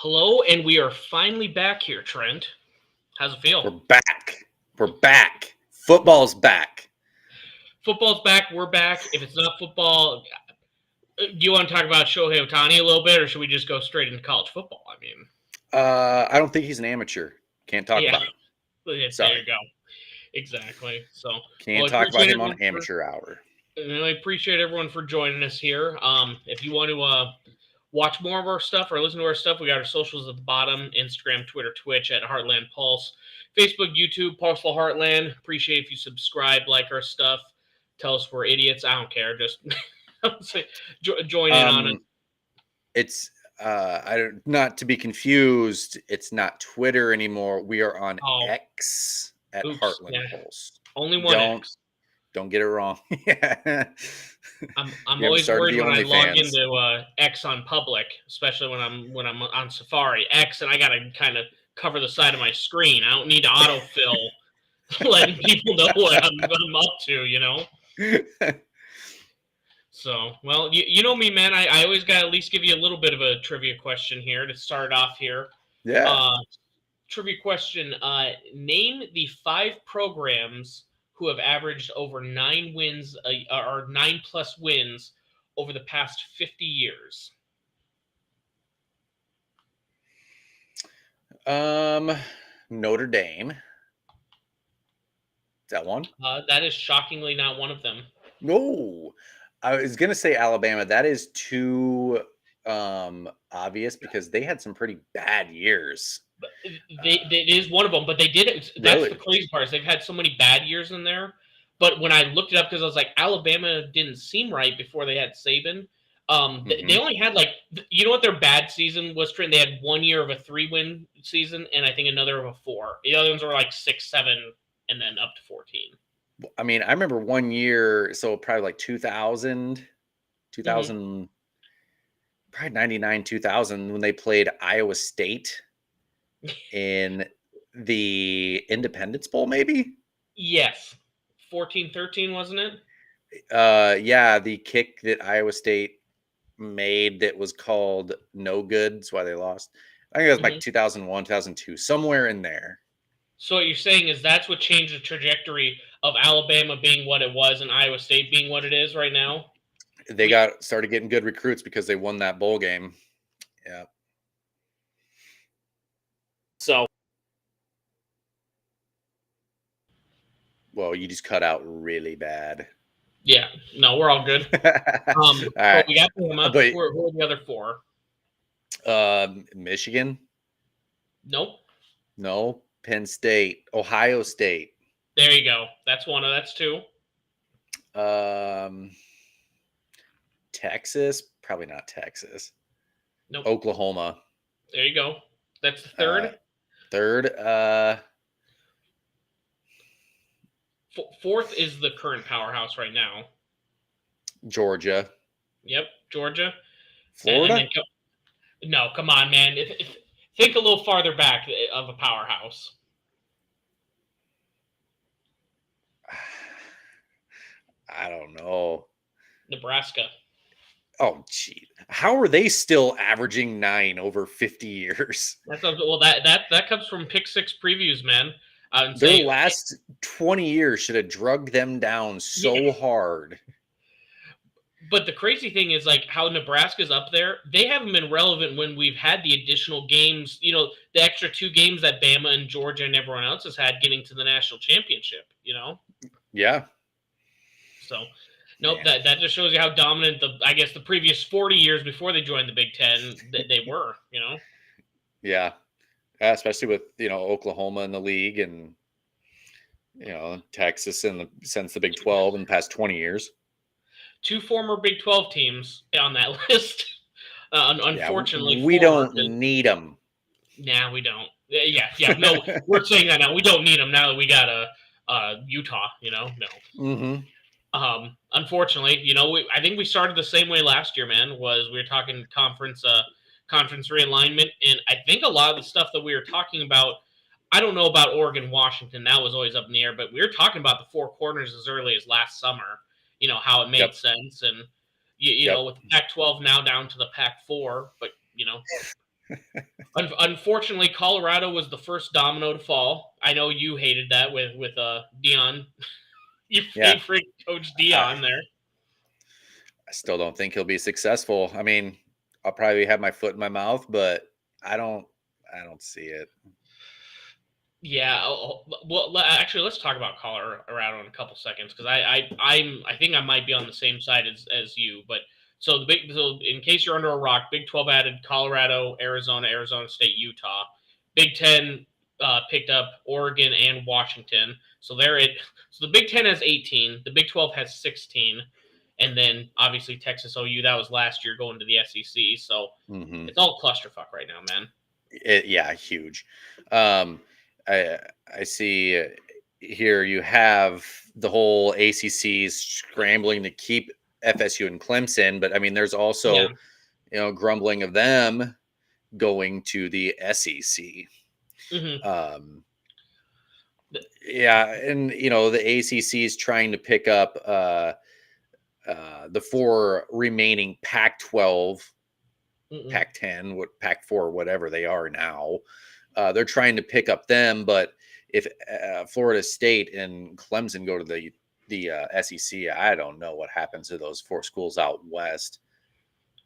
Hello, and we are finally back here, Trent. How's it We're feel? back. We're back. Football's back. Football's back. We're back. If it's not football, do you want to talk about Shohei Ohtani a little bit, or should we just go straight into college football? I mean, I don't think he's an amateur. Can't talk yeah, about him. there Sorry. you go. Exactly. So, well, Can't I talk about appreciate him on everyone for. amateur hour. I appreciate everyone for joining us here. If you want to watch more of our stuff or listen to our stuff, we got our socials at the bottom: Instagram, Twitter, Twitch at Heartland Pulse, Facebook, YouTube, Pulseful Heartland. Appreciate if you subscribe, like our stuff, tell us we're idiots. I don't care. Just join in on it. It's I don't, not to be confused. It's not Twitter anymore. We are on Oh, X at oops. Heartland Yeah. Pulse. Only one X. Don't get it wrong. Yeah. I'm We haven't always started worried the when I log OnlyFans. into X on public, especially when I'm on Safari X, and I gotta kind of cover the side of my screen. I don't need to autofill, letting people know what I'm up to. So, well, you know me, man. I always got to at least give you a little bit of a trivia question here to start off here. Yeah. Trivia question. Name the 5 programs who have averaged over 9 wins or 9+ wins over the past 50 years. Notre Dame. Is that one? That is shockingly not one of them. No. I was gonna say Alabama. That is too obvious because they had some pretty bad years. But it is one of them, but they did it. That's Really? the crazy part. Is they've had so many bad years in there. But when I looked it up, because I was like, Alabama didn't seem right before they had Saban. They only had you know what their bad season was, Trent? They had 1 year of a 3-win season, and I think another of a 4. The other ones were like 6, 7, and then up to 14. I mean, I remember 1 year, so probably like 2000, probably 99, 2000, when they played Iowa State in the Independence Bowl, maybe? Yes, 14-13, wasn't it? Yeah, the kick that Iowa State made that was called no good. That's why they lost. I think it was like 2001, 2002, somewhere in there. So what you're saying is that's what changed the trajectory of Alabama being what it was and Iowa State being what it is right now? They started getting good recruits because they won that bowl game. Yeah. So. Well, you just cut out really bad. Yeah. No, we're all good. All right. We got Bama. Who are the other 4? Michigan? Nope. No. Penn State. Ohio State. There you go. That's 2. Texas? Probably not Texas. Nope. Oklahoma. There you go. That's the 3rd. Third. 4th is the current powerhouse right now. Georgia. Yep, Georgia. Florida? No, come on, man. Think a little farther back of a powerhouse. I don't know. Nebraska. Oh, gee. How are they still averaging 9 over 50 years? That comes from Pick 6 previews, man. Their last 20 years should have drugged them down so hard. But the crazy thing is, like, how Nebraska's up there. They haven't been relevant when we've had the additional games, the extra 2 games that Bama and Georgia and everyone else has had getting to the national championship, Yeah. So, nope, that just shows you how dominant the previous 40 years before they joined the Big Ten they were, Yeah. Especially with, Oklahoma in the league and, Texas since the Big 12 in the past 20 years. 2 former Big 12 teams on that list. Unfortunately, we don't need them. Nah, we don't. Yeah. No, we're saying that now. We don't need them now that we got Utah. No. Mm-hmm. Unfortunately, I think we started the same way last year. Man, we were talking conference realignment, and I think a lot of the stuff that we were talking about. I don't know about Oregon, Washington. That was always up in the air, but we were talking about the 4 corners as early as last summer. How it made sense, and you know, with the Pac-12 now down to the Pac-4, but Unfortunately, Colorado was the first domino to fall. I know you hated that with Dion, your Yeah, favorite coach I, Dion there. I still don't think he'll be successful. I mean, I'll probably have my foot in my mouth, but I don't I don't see it. Yeah, well, actually, let's talk about Colorado in a couple seconds because I think I might be on the same side as you. But so in case you're under a rock, Big 12 added Colorado, Arizona, Arizona State, Utah. Big 10 picked up Oregon and Washington. So they're it. So the Big 10 has 18, the Big 12 has 16, and then obviously Texas OU, that was last year going to the SEC. So Hmm. it's all clusterfuck right now, man. Yeah, huge. Um, I I see here you have the whole ACC scrambling to keep FSU and Clemson, but I mean, there's Yeah. also grumbling of them going to the SEC. Hmm. Um, yeah, and the ACC is trying to pick up the four remaining Pac-12, Mm-mm. Pac-10, what Pac-4, whatever they are now. They're trying to pick up them, but if Florida State and Clemson go to the SEC, I don't know what happens to those four schools out west.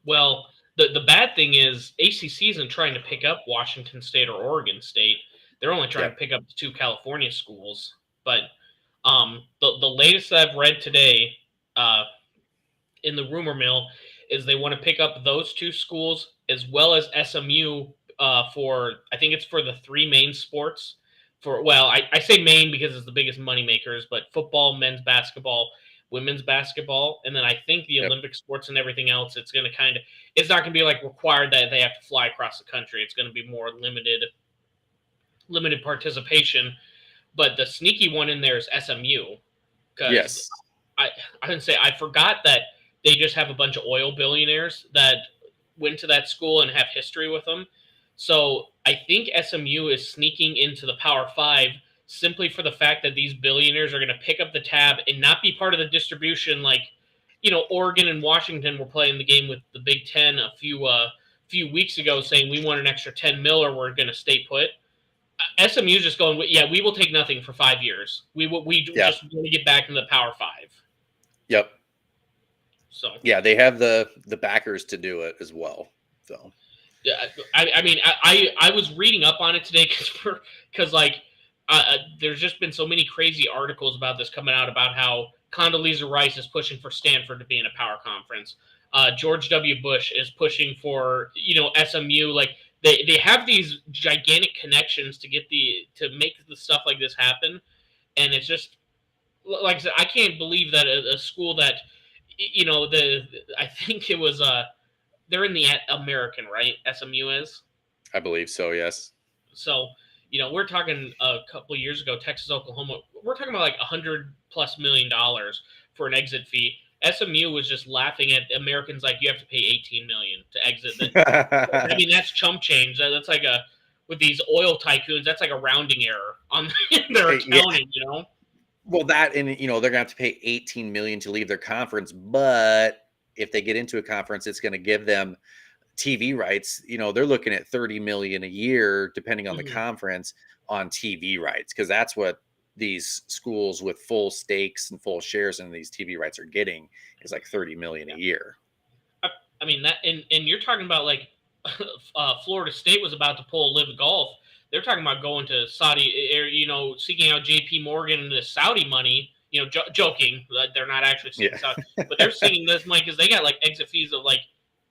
Well, the bad thing is ACC isn't trying to pick up Washington State or Oregon State. They're only trying to Yep. pick up the two California schools. But the latest I've read today uh, in the rumor mill is they want to pick up those two schools as well as SMU for I think it's for the three main sports. For well, I say main because it's the biggest money makers, but football, men's basketball, women's basketball, and then I think the Yep. Olympic sports and everything else. It's not going to be like required that they have to fly across the country. It's going to be more limited participation. But the sneaky one in there is SMU because Yes. I I didn't say I forgot that they just have a bunch of oil billionaires that went to that school and have history with them. So I think SMU is sneaking into the Power Five simply for the fact that these billionaires are going to pick up the tab and not be part of the distribution. Like, Oregon and Washington were playing the game with the Big Ten a few weeks ago, saying we want an extra 10 mil or we're going to stay put. SMU is just going, yeah, we will take nothing for 5 years. We Yeah. just want to get back into the Power Five. Yep. So Yeah, they have the backers to do it as well. So yeah, I mean, I was reading up on it today because like there's just been so many crazy articles about this coming out about how Condoleezza Rice is pushing for Stanford to be in a power conference. George W. Bush is pushing for SMU. Like they have these gigantic connections to make the stuff like this happen, and it's just like I said, I can't believe that a school that I think it was they're in the American, right? SMU is. I believe so. Yes. So, we're talking a couple of years ago, Texas, Oklahoma. We're talking about like $100+ million for an exit fee. SMU was just laughing at Americans like you have to pay 18 million to exit. That I mean, that's chump change. That's like a with these oil tycoons. That's like a rounding error on their Yeah. accounting. Well, that and they're gonna have to pay 18 million to leave their conference, but if they get into a conference, it's going to give them TV rights. They're looking at 30 million a year, depending on the Mhm. conference, on TV rights, because that's what these schools with full stakes and full shares in these TV rights are getting is like 30 million a Yeah. year. I mean that, and you're talking about like Florida State was about to pull Live Golf. They're talking about going to Saudi, or seeking out J.P. Morgan and the Saudi money. Joking that they're not actually seeking Yeah. Saudi, but they're seeking this money because they got like exit fees of like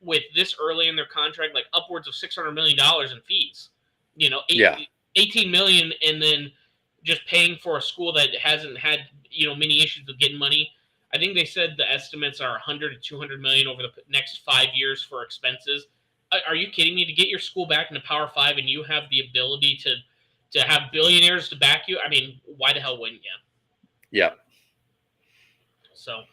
with this early in their contract, like upwards of $600 million in fees. Yeah. 18 million, and then just paying for a school that hasn't had many issues with getting money. I think they said the estimates are 100 to 200 million over the next 5 years for expenses. Are you kidding me? To get your school back into Power Five and you have the ability to have billionaires to back you, I mean, why the hell wouldn't you? Yeah. So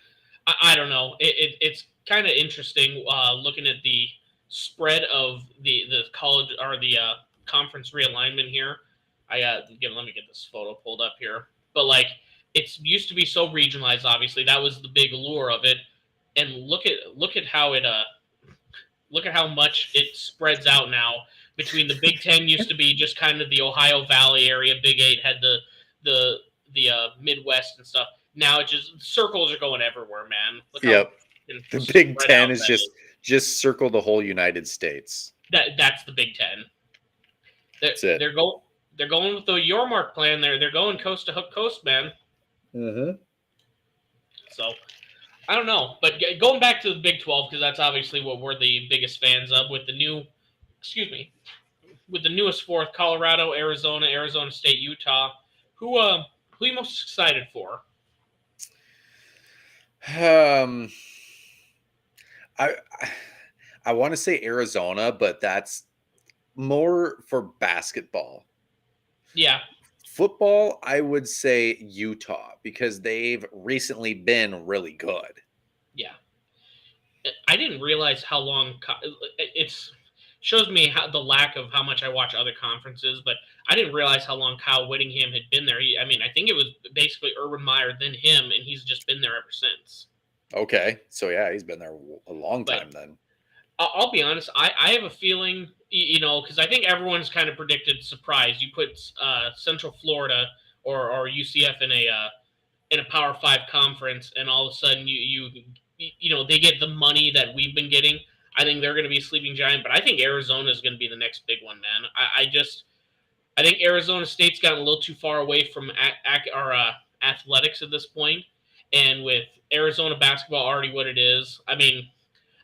I don't know. It's kind of interesting looking at the spread of the college or the conference realignment here. Let me get this photo pulled up here. But like it's used to be so regionalized. Obviously, that was the big allure of it. And look at how it look at how much it spreads out now between the Big Ten used to be just kind of the Ohio Valley area. Big Eight had the Midwest and stuff. Now it just circles are going everywhere, man. Look how Yep. The Big spread Ten out is that is. just circle the whole United States. That's the Big Ten. That's it. They're going with the Yormark plan. They're going coast to coast, man. Mm-hmm. So I don't know, but going back to the Big 12 because that's obviously what we're the biggest fans of with the with the newest fourth, Colorado, Arizona, Arizona State, Utah. Who are you most excited for? I I want to say Arizona, but that's more for basketball. Yeah. Football, I would say Utah because they've recently been really good. Yeah. I didn't realize how long it's shows me how the lack of how much I watch other conferences, but I didn't realize how long Kyle Whittingham had been there. I mean, I think it was basically Urban Meyer then him, and he's just been there ever since. Okay, so yeah, he's been there a long time then. I'll be honest. I have a feeling, because I think everyone's kind of predicted surprise. You put Central Florida or UCF in a Power Five conference, and all of a sudden they get the money that we've been getting. I think they're going to be a sleeping giant, but I think Arizona is going to be the next big one, man. I think Arizona State's gotten a little too far away from our athletics at this point, and with Arizona basketball already what it is, I mean,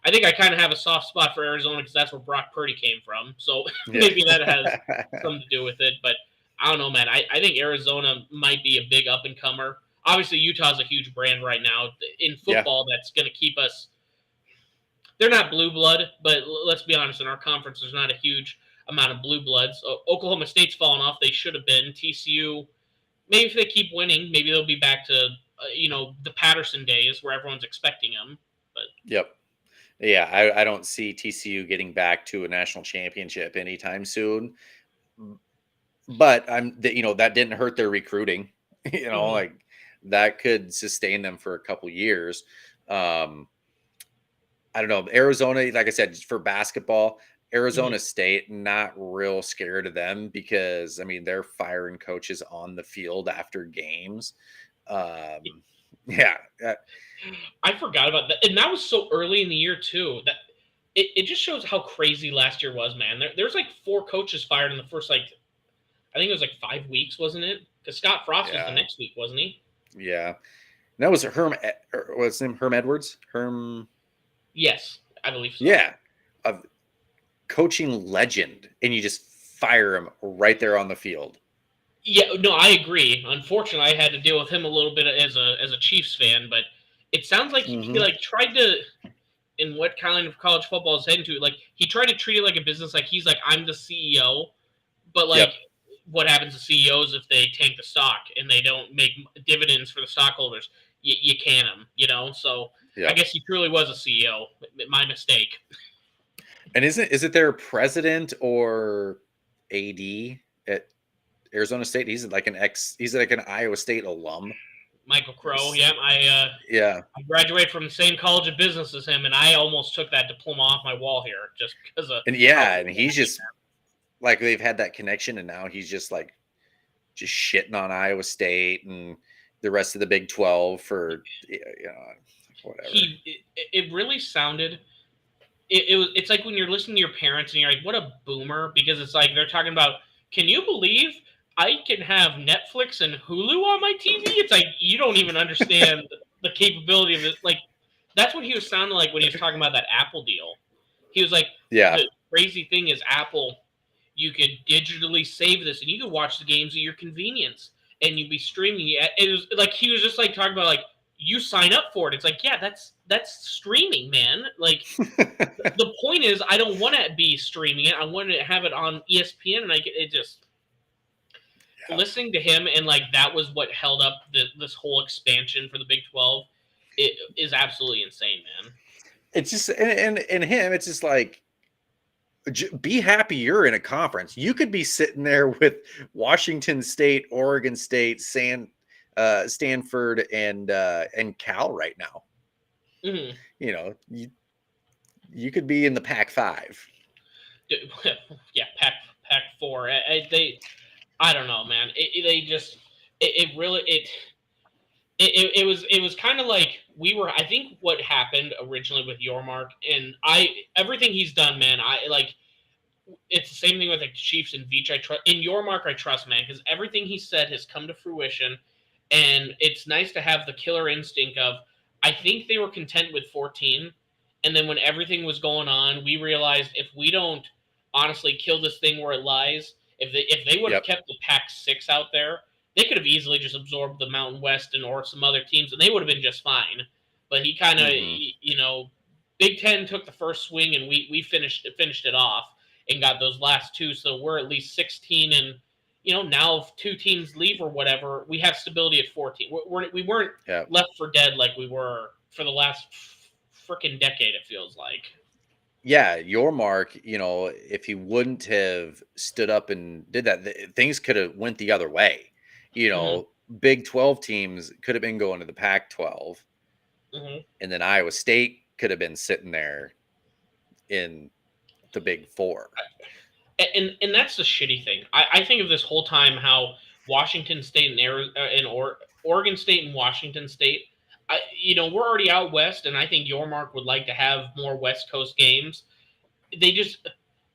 I think I kind of have a soft spot for Arizona because that's where Brock Purdy came from, so maybe that has something to do with it. But I don't know, man. I think Arizona might be a big up and comer. Obviously, Utah's a huge brand right now in football. That's going to keep us. They're not blue blood, but let's be honest. In our conference, there's not a huge amount of blue bloods. Oklahoma State's fallen off. They should have been. TCU, maybe if they keep winning, maybe they'll be back to the Patterson days where everyone's expecting them. But yep. Yeah, I don't see TCU getting back to a national championship anytime soon. But that didn't hurt their recruiting. Like that could sustain them for a couple years. I don't know. Arizona, like I said, for basketball, Arizona State, not real scared of them because, I mean, they're firing coaches on the field after games. Yeah. I forgot about that. And that was so early in the year, too. That it just shows how crazy last year was, man. There's like 4 coaches fired in the first, I think it was 5 weeks, wasn't it? Because Scott Frost was the next week, wasn't he? Yeah. And that was what's his name? Herm Edwards? Yes, I believe so. Yeah. A coaching legend. And you just fire him right there on the field. Yeah, no, I agree. Unfortunately, I had to deal with him a little bit as a Chiefs fan, but it sounds like he tried to, in what kind of college football is heading to, he tried to treat it like a business, he's I'm the CEO, but what happens to CEOs if they tank the stock and they don't make dividends for the stockholders? You can them, So I guess he truly was a CEO. My mistake. And is it their president or AD at Arizona State? He's like an Iowa State alum. Michael Crow. Yeah, I graduated from the same college of business as him, and I almost took that diploma off my wall here just because of. And and he's just they've had that connection, and now he's just just shitting on Iowa State and the rest of the Big 12 for whatever. It really sounded. It's like when you're listening to your parents and you're like, what a boomer, because it's like they're talking about, can you believe I can have Netflix and Hulu on my TV? It's like you don't even understand the capability of it. That's what he was sounding like when he was talking about that Apple deal. He was like, the crazy thing is Apple, you could digitally save this and you could watch the games at your convenience and you'd be streaming it. It was like he was just talking about you sign up for it. It's like, yeah, that's streaming, man. The point is, I don't want to be streaming it. I want to have it on ESPN, and listening to him and that was what held up this whole expansion for the Big 12. It is absolutely insane, man. It's just and him. It's just be happy you're in a conference. You could be sitting there with Washington State, Oregon State, Stanford, and Cal right now. Mm-hmm. You could be in the Pac-5. Yeah, Pack 4. I don't know, man. They just it really it was kind of like we were. I think what happened originally with Yormark and everything he's done, man. I like it's the same thing with like Chiefs and Veach. I trust in Yormark. I trust, man, because everything he said has come to fruition, and it's nice to have the killer instinct of. I think they were content with 14, and then when everything was going on, we realized if we don't honestly kill this thing where it lies, if they would have Yep. kept the Pack 6 out there, they could have easily just absorbed the Mountain West and or some other teams, and they would have been just fine. But he kind of, Hmm. Big Ten took the first swing, and we finished it off and got those last two. So we're at least 16, and now if two teams leave or whatever, we have stability at 14. We weren't Yeah. left for dead like we were for the last freaking decade. It feels like. Yeah, your mark, if he wouldn't have stood up and did that, things could have went the other way. Hmm. Big 12 teams could have been going to the Pac 12, Hmm. and then Iowa State could have been sitting there in the Big Four. And that's the shitty thing. I think of this whole time how Washington State and Oregon State and Washington State. We're already out west, and I think Yormark would like to have more West Coast games. They just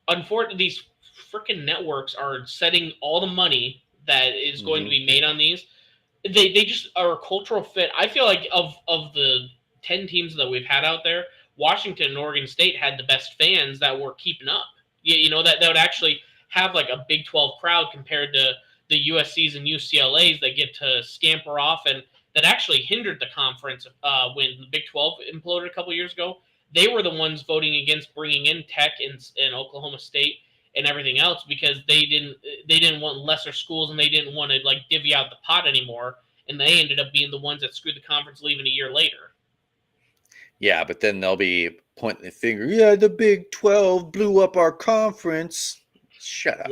unfortunately these freaking networks are setting all the money that is going to Hmm. be made on these. They just are a cultural fit. I feel like of the 10 teams that we've had out there, Washington and Oregon State had the best fans that were keeping up. That would actually have like a Big 12 crowd compared to the USC's and UCLA's that get to scamper off and that actually hindered the conference when the Big 12 imploded a couple years ago. They were the ones voting against bringing in Tech and Oklahoma State and everything else because they didn't want lesser schools and they didn't want to like divvy out the pot anymore, and they ended up being the ones that screwed the conference leaving a year later. Yeah, but then they'll be pointing the finger. Yeah, the Big 12 blew up our conference. Shut up.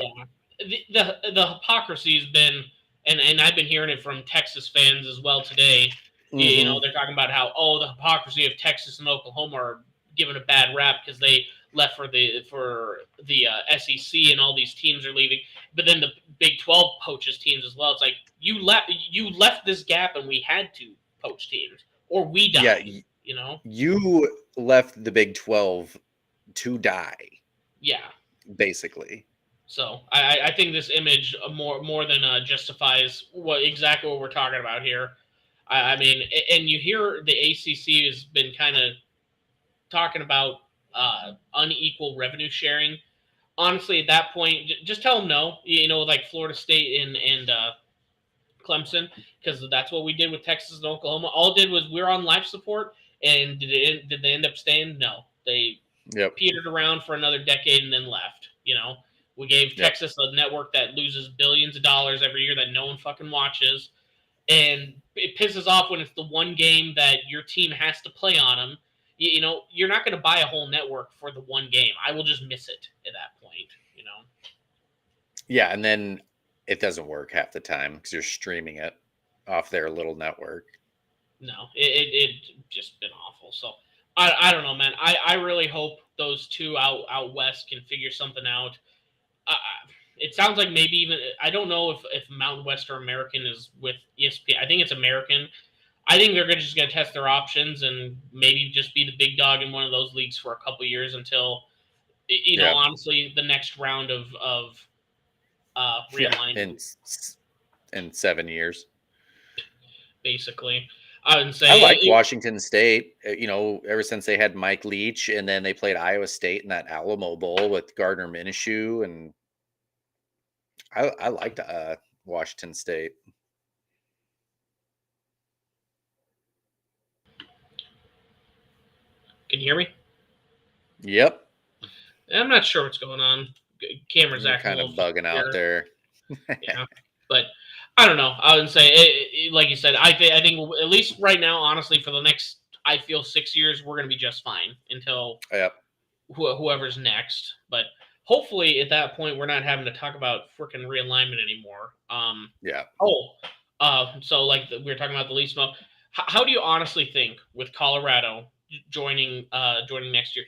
Yeah, the hypocrisy has been, and I've been hearing it from Texas fans as well today. Hmm. They're talking about how the hypocrisy of Texas and Oklahoma are given a bad rap because they left for the SEC and all these teams are leaving, but then the Big 12 poaches teams as well. It's like you left this gap and we had to poach teams or we Yeah, died. You know? you left the Big 12 to die, Yeah. basically. So I think this image more than justifies exactly what we're talking about here. I mean, and you hear the ACC has been kind of talking about unequal revenue sharing. Honestly, at that point, just tell them no. Like Florida State and Clemson, because that's what we did with Texas and Oklahoma. All it did was we're on life support, and did they end up staying? No, they Yep. petered around for another decade and then left. We gave Yep. Texas a network that loses billions of dollars every year that no one fucking watches, and it pisses off when it's the one game that your team has to play on them. You're not going to buy a whole network for the one game. I will just miss it at that point. Yeah, and then it doesn't work half the time because you're streaming it off their little network. No, it just been awful. So I don't know, man. I really hope those two out west can figure something out. Uh, it sounds like maybe even I don't know if Mountain West or American is with ESPN. I think it's American. I think they're just going to test their options and maybe just be the big dog in one of those leagues for a couple years until Yeah. honestly the next round of Yeah. realignment. In 7 years. Basically, I would I say liked Washington State, ever since they had Mike Leach, and then they played Iowa State in that Alamo Bowl with Gardner Minshew, and I liked Washington State. can you hear me? Yep, I'm not sure what's going on. Camera's you're acting a kind of little funny bugging out here. there. Yeah, but I don't know. I would say, like you said, I think at least right now, honestly, for the next, I feel 6 years, we're gonna be just fine until Yep. whoever's next. But hopefully, at that point, we're not having to talk about freaking realignment anymore. Yeah. So like we were talking about the least mo. How do you honestly think with Colorado joining next year?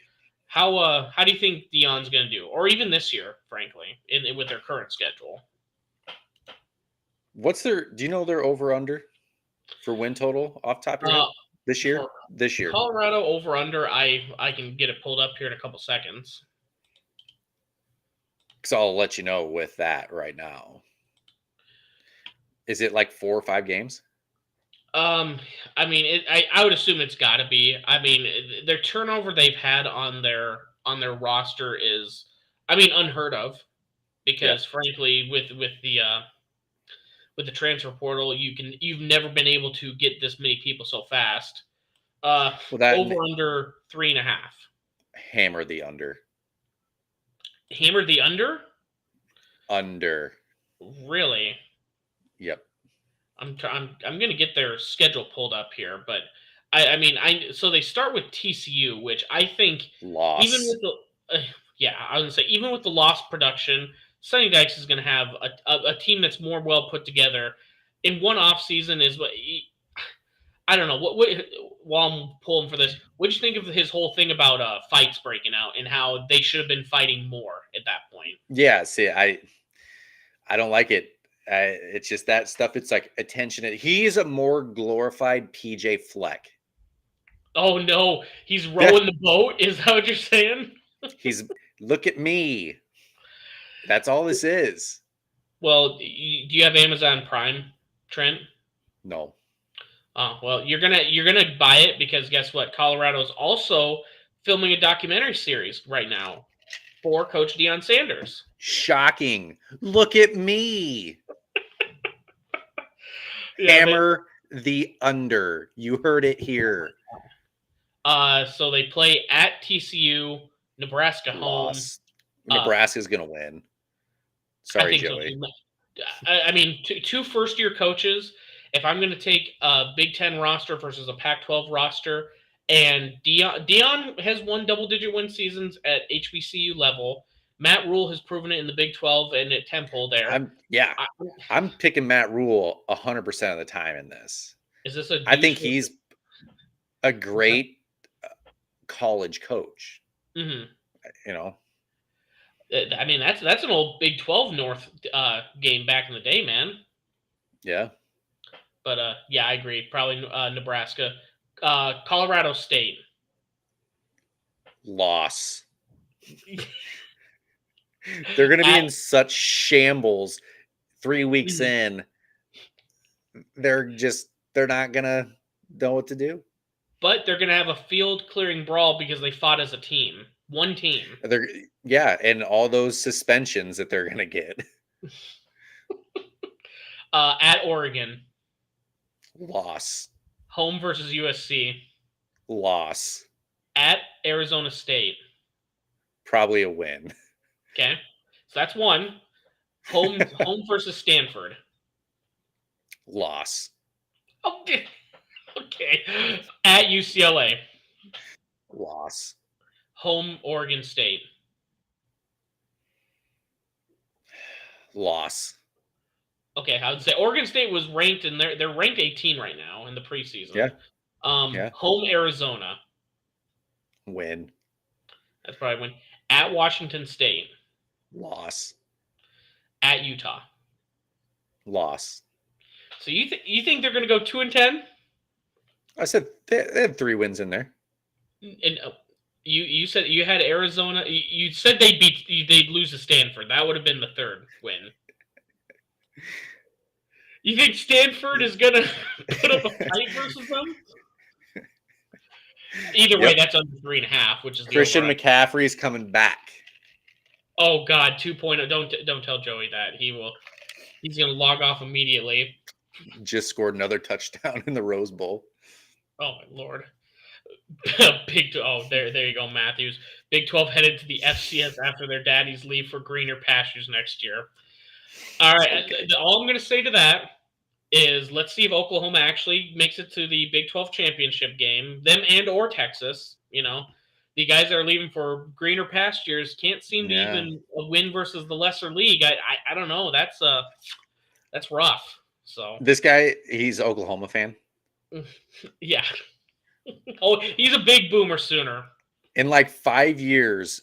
How do you think Dion's going to do, or even this year, frankly, with their current schedule? Do you know their over under for win total off the top of your Uh, head this year? for This year. Colorado over under, I can get it pulled up here in a couple seconds. So I'll let you know with that right now. Is it like 4 or 5 games? I mean, I would assume it's got to be. I mean, their turnover they've had on their roster is, I mean, unheard of. Yeah. Because frankly, with the transfer portal, you've never been able to get this many people so fast. Well, that Over under 3.5. hammer the under. Hammer the under? Under. Really? Yep. I'm gonna get their schedule pulled up here, but I mean so they start with TCU, which I think even Loss. with the yeah, I was gonna say even with the lost production, Sonny Dykes is gonna have a team that's more well put together. In one off season is what I don't know what while I'm pulling for this. What do you think of his whole thing about fights breaking out and how they should have been fighting more at that point? Yeah, see, I don't like it. It's just that stuff. It's like attention. He's a more glorified PJ Fleck. Oh no, he's rowing the boat. Is that what you're saying? He's look at me. That's all this is. Well, do you have Amazon Prime, Trent? No. Oh, well, you're gonna buy it because guess what? Colorado's also filming a documentary series right now for Coach Deion Sanders. Shocking. Look at me. Yeah, Hammer the under. You heard it here. so they play at TCU, Nebraska home. Loss. Nebraska's gonna win. Sorry, I think Joey. So. I mean, two first-year coaches. If I'm going to take a Big Ten roster versus a Pac-12 roster, and Deion has won double-digit win seasons at HBCU level. Matt Rule has proven it in the Big 12 and at Temple. There, I'm picking Matt Rule 100% of the time in this. Is this a? I think he's a great college coach. Mm-hmm. You know. I mean, that's an old Big 12 North game back in the day, man. Yeah. But yeah, I agree. Probably Nebraska, Colorado State. Loss. They're going to be in such shambles 3 weeks in. They're not going to know what to do. But they're going to have a field clearing brawl because they fought as a team. One team. And all those suspensions that they're going to get. At Oregon. Loss. Home versus USC. Loss. At Arizona State. Probably a win. Okay. So that's one. Home versus Stanford. Loss. Okay. Okay. At UCLA. Loss. Home Oregon State. Loss. Okay, I would say Oregon State was ranked, and they're ranked 18 right now in the preseason. Yeah. Home Arizona. Win. That's probably win. At Washington State. Loss. At Utah. Loss. So you think they're going to go 2-10? I said they had 3 wins in there. And you said you had Arizona. You said they'd lose to Stanford. That would have been the third win. You think Stanford is going to put up a fight versus them? Either way, that's under 3.5, which is Christian McCaffrey's coming back. Oh God, 2.0. Don't tell Joey that. He's going to log off immediately. Just scored another touchdown in the Rose Bowl. Oh my Lord. There you go, Matthews. Big 12 headed to the FCS after their daddies leave for greener pastures next year. All right. Okay. All I'm going to say to that is let's see if Oklahoma actually makes it to the Big 12 championship game. Them and or Texas. You know, the guys that are leaving for greener pastures can't seem to even win versus the lesser league. I don't know. That's rough. So this guy, he's an Oklahoma fan. Yeah. Oh, he's a big Boomer Sooner. in like 5 years,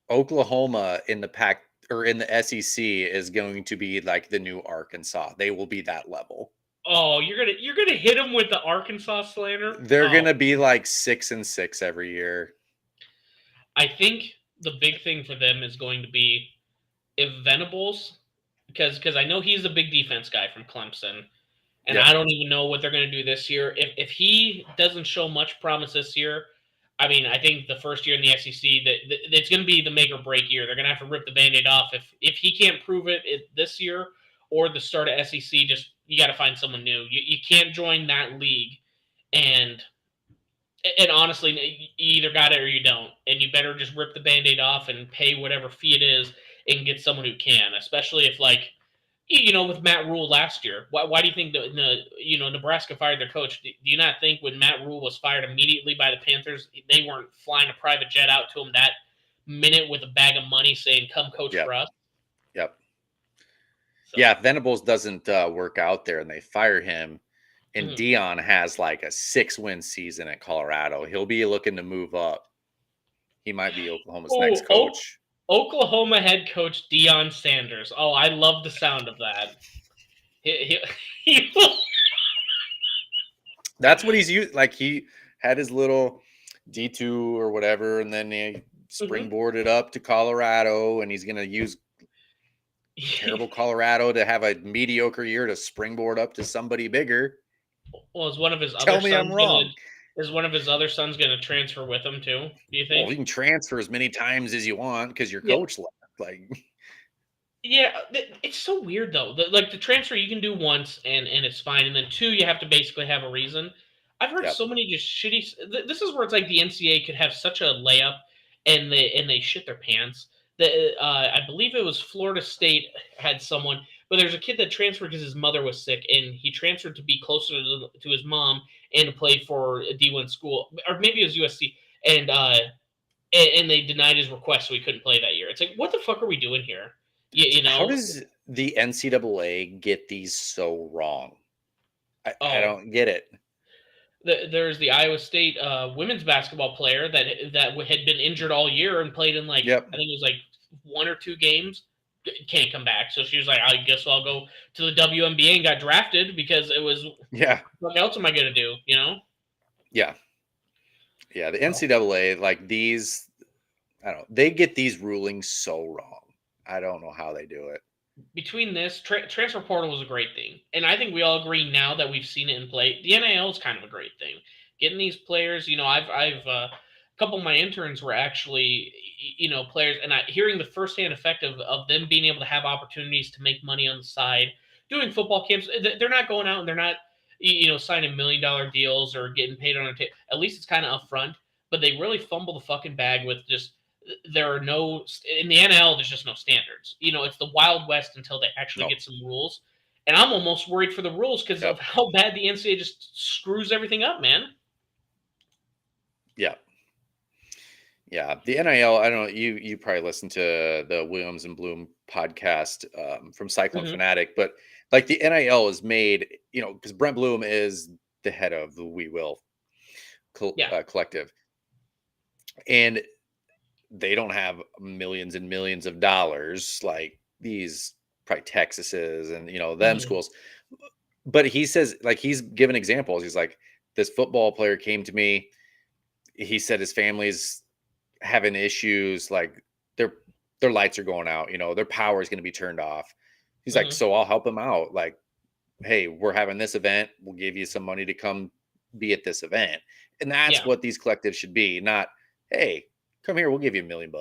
Oklahoma in the pack or in the SEC is going to be like the new Arkansas. They will be that level. Oh, you're gonna hit him with the Arkansas slander. They're Oh, gonna be like 6-6 every year. I think the big thing for them is going to be if Venables, because I know he's a big defense guy from Clemson, and Yep. I don't even know what they're going to do this year. If he doesn't show much promise this year, I mean, I think the first year in the SEC that it's going to be the make or break year. They're going to have to rip the Band-Aid off if he can't prove it this year or the start of SEC. Just you got to find someone new. You can't join that league and honestly, you either got it or you don't, and you better just rip the Band-Aid off and pay whatever fee it is and get someone who can, especially if like with Matt Rule last year. Why do you think Nebraska fired their coach? Do you not think when Matt Rule was fired immediately by the Panthers, they weren't flying a private jet out to him that minute with a bag of money saying, "Come coach Yep. for us"? Yep. So, Yeah, if Venables doesn't work out there and they fire him, and mhm. Dion has like a 6-win season at Colorado, he'll be looking to move up. He might be Oklahoma's next Oh, coach. Oklahoma head coach Deion Sanders. Oh, I love the sound of that. He That's what he's used. Like he had his little D2 or whatever, and then he Mhm. springboarded up to Colorado, and he's going to use terrible Colorado to have a mediocre year to springboard up to somebody bigger. Well, is one of his other Tell me I'm sons gonna wrong. is one of his other sons gonna transfer with him too? Do you Well, think? you can transfer as many times as you want because your Yeah, coach left. Like, yeah. It's so weird though. Like the transfer you can do once and it's fine, and then two you have to basically have a reason. I've heard yep, so many just shitty. This is where it's like the NCAA could have such a layup, and they shit their pants. I believe it was Florida State had someone, but there's a kid that transferred because his mother was sick, and he transferred to be closer to his mom and to play for a D1 school, or maybe it was USC, and they denied his request, so he couldn't play that year. It's like, what the fuck are we doing here? You how know? does the NCAA get these so wrong? I Oh, don't get it. there's the Iowa State women's basketball player that had been injured all year and played in like Yep. I think it was like one or two games. Can't come back, so she was like, "I guess I'll go to the WNBA," and got drafted because it was Yeah. what else am I gonna do? You know? Yeah. Yeah. The So NCAA, like these, I don't know, they get these rulings so wrong. I don't know how they do it. between this transfer portal was a great thing, and I think we all agree now that we've seen it in play. The NIL is kind of a great thing. Getting these players, I've a couple of my interns were actually players, and hearing the firsthand effect of them being able to have opportunities to make money on the side, doing football camps. They're not going out and they're not signing $1 million deals or getting paid on a table. At least it's kind of upfront, but they really fumble the fucking bag with just there are no in the NL. There's just no standards. It's the Wild West until they actually No. get some rules. And I'm almost worried for the rules because of Yep. how bad the NCAA just screws everything up, man. Yeah. Yeah. The NIL, I don't know. You probably listen to the Williams and Bloom podcast from Cyclone Hmm. Fanatic, but like the NIL is made, because Brent Bloom is the head of the We Will Yeah. collective. And they don't have millions and millions of dollars like these probably Texas's and them Hmm. schools. But he says like he's given examples. He's like, this football player came to me. He said his family's having issues, like their lights are going out, their power is going to be turned off. He's like, Hmm. so I'll help him out. Like, hey, we're having this event. We'll give you some money to come be at this event. And that's Yeah. what these collectives should be. Not, hey, come here, we'll give you $1 million.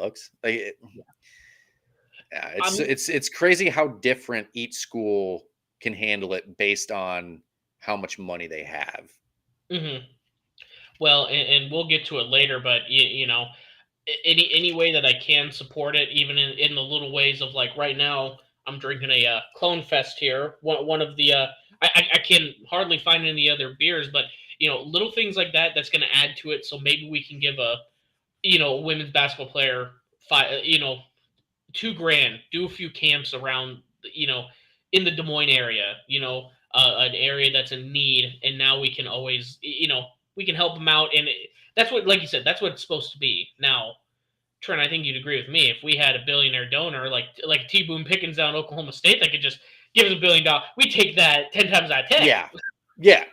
Like, yeah, it's I'm. it's it's crazy how different each school can handle it based on how much money they have. Hmm. Well, and we'll get to it later, but any way that I can support it, even in the little ways of like right now, I'm drinking a Clone Fest here. One of the I can hardly find any other beers, but little things like that that's going to add to it. So maybe we can give a women's basketball player five, 2 grand, do a few camps around in the Des Moines area, an area that's in need, and now we can always we can help them out, and that's what, like you said, that's what it's supposed to be. Now, Trent, I think you'd agree with me. If we had a billionaire donor like T. Boone Pickens down in Oklahoma State that could just give us $1 billion, we take that 10 times out of 10. Yeah. Yeah.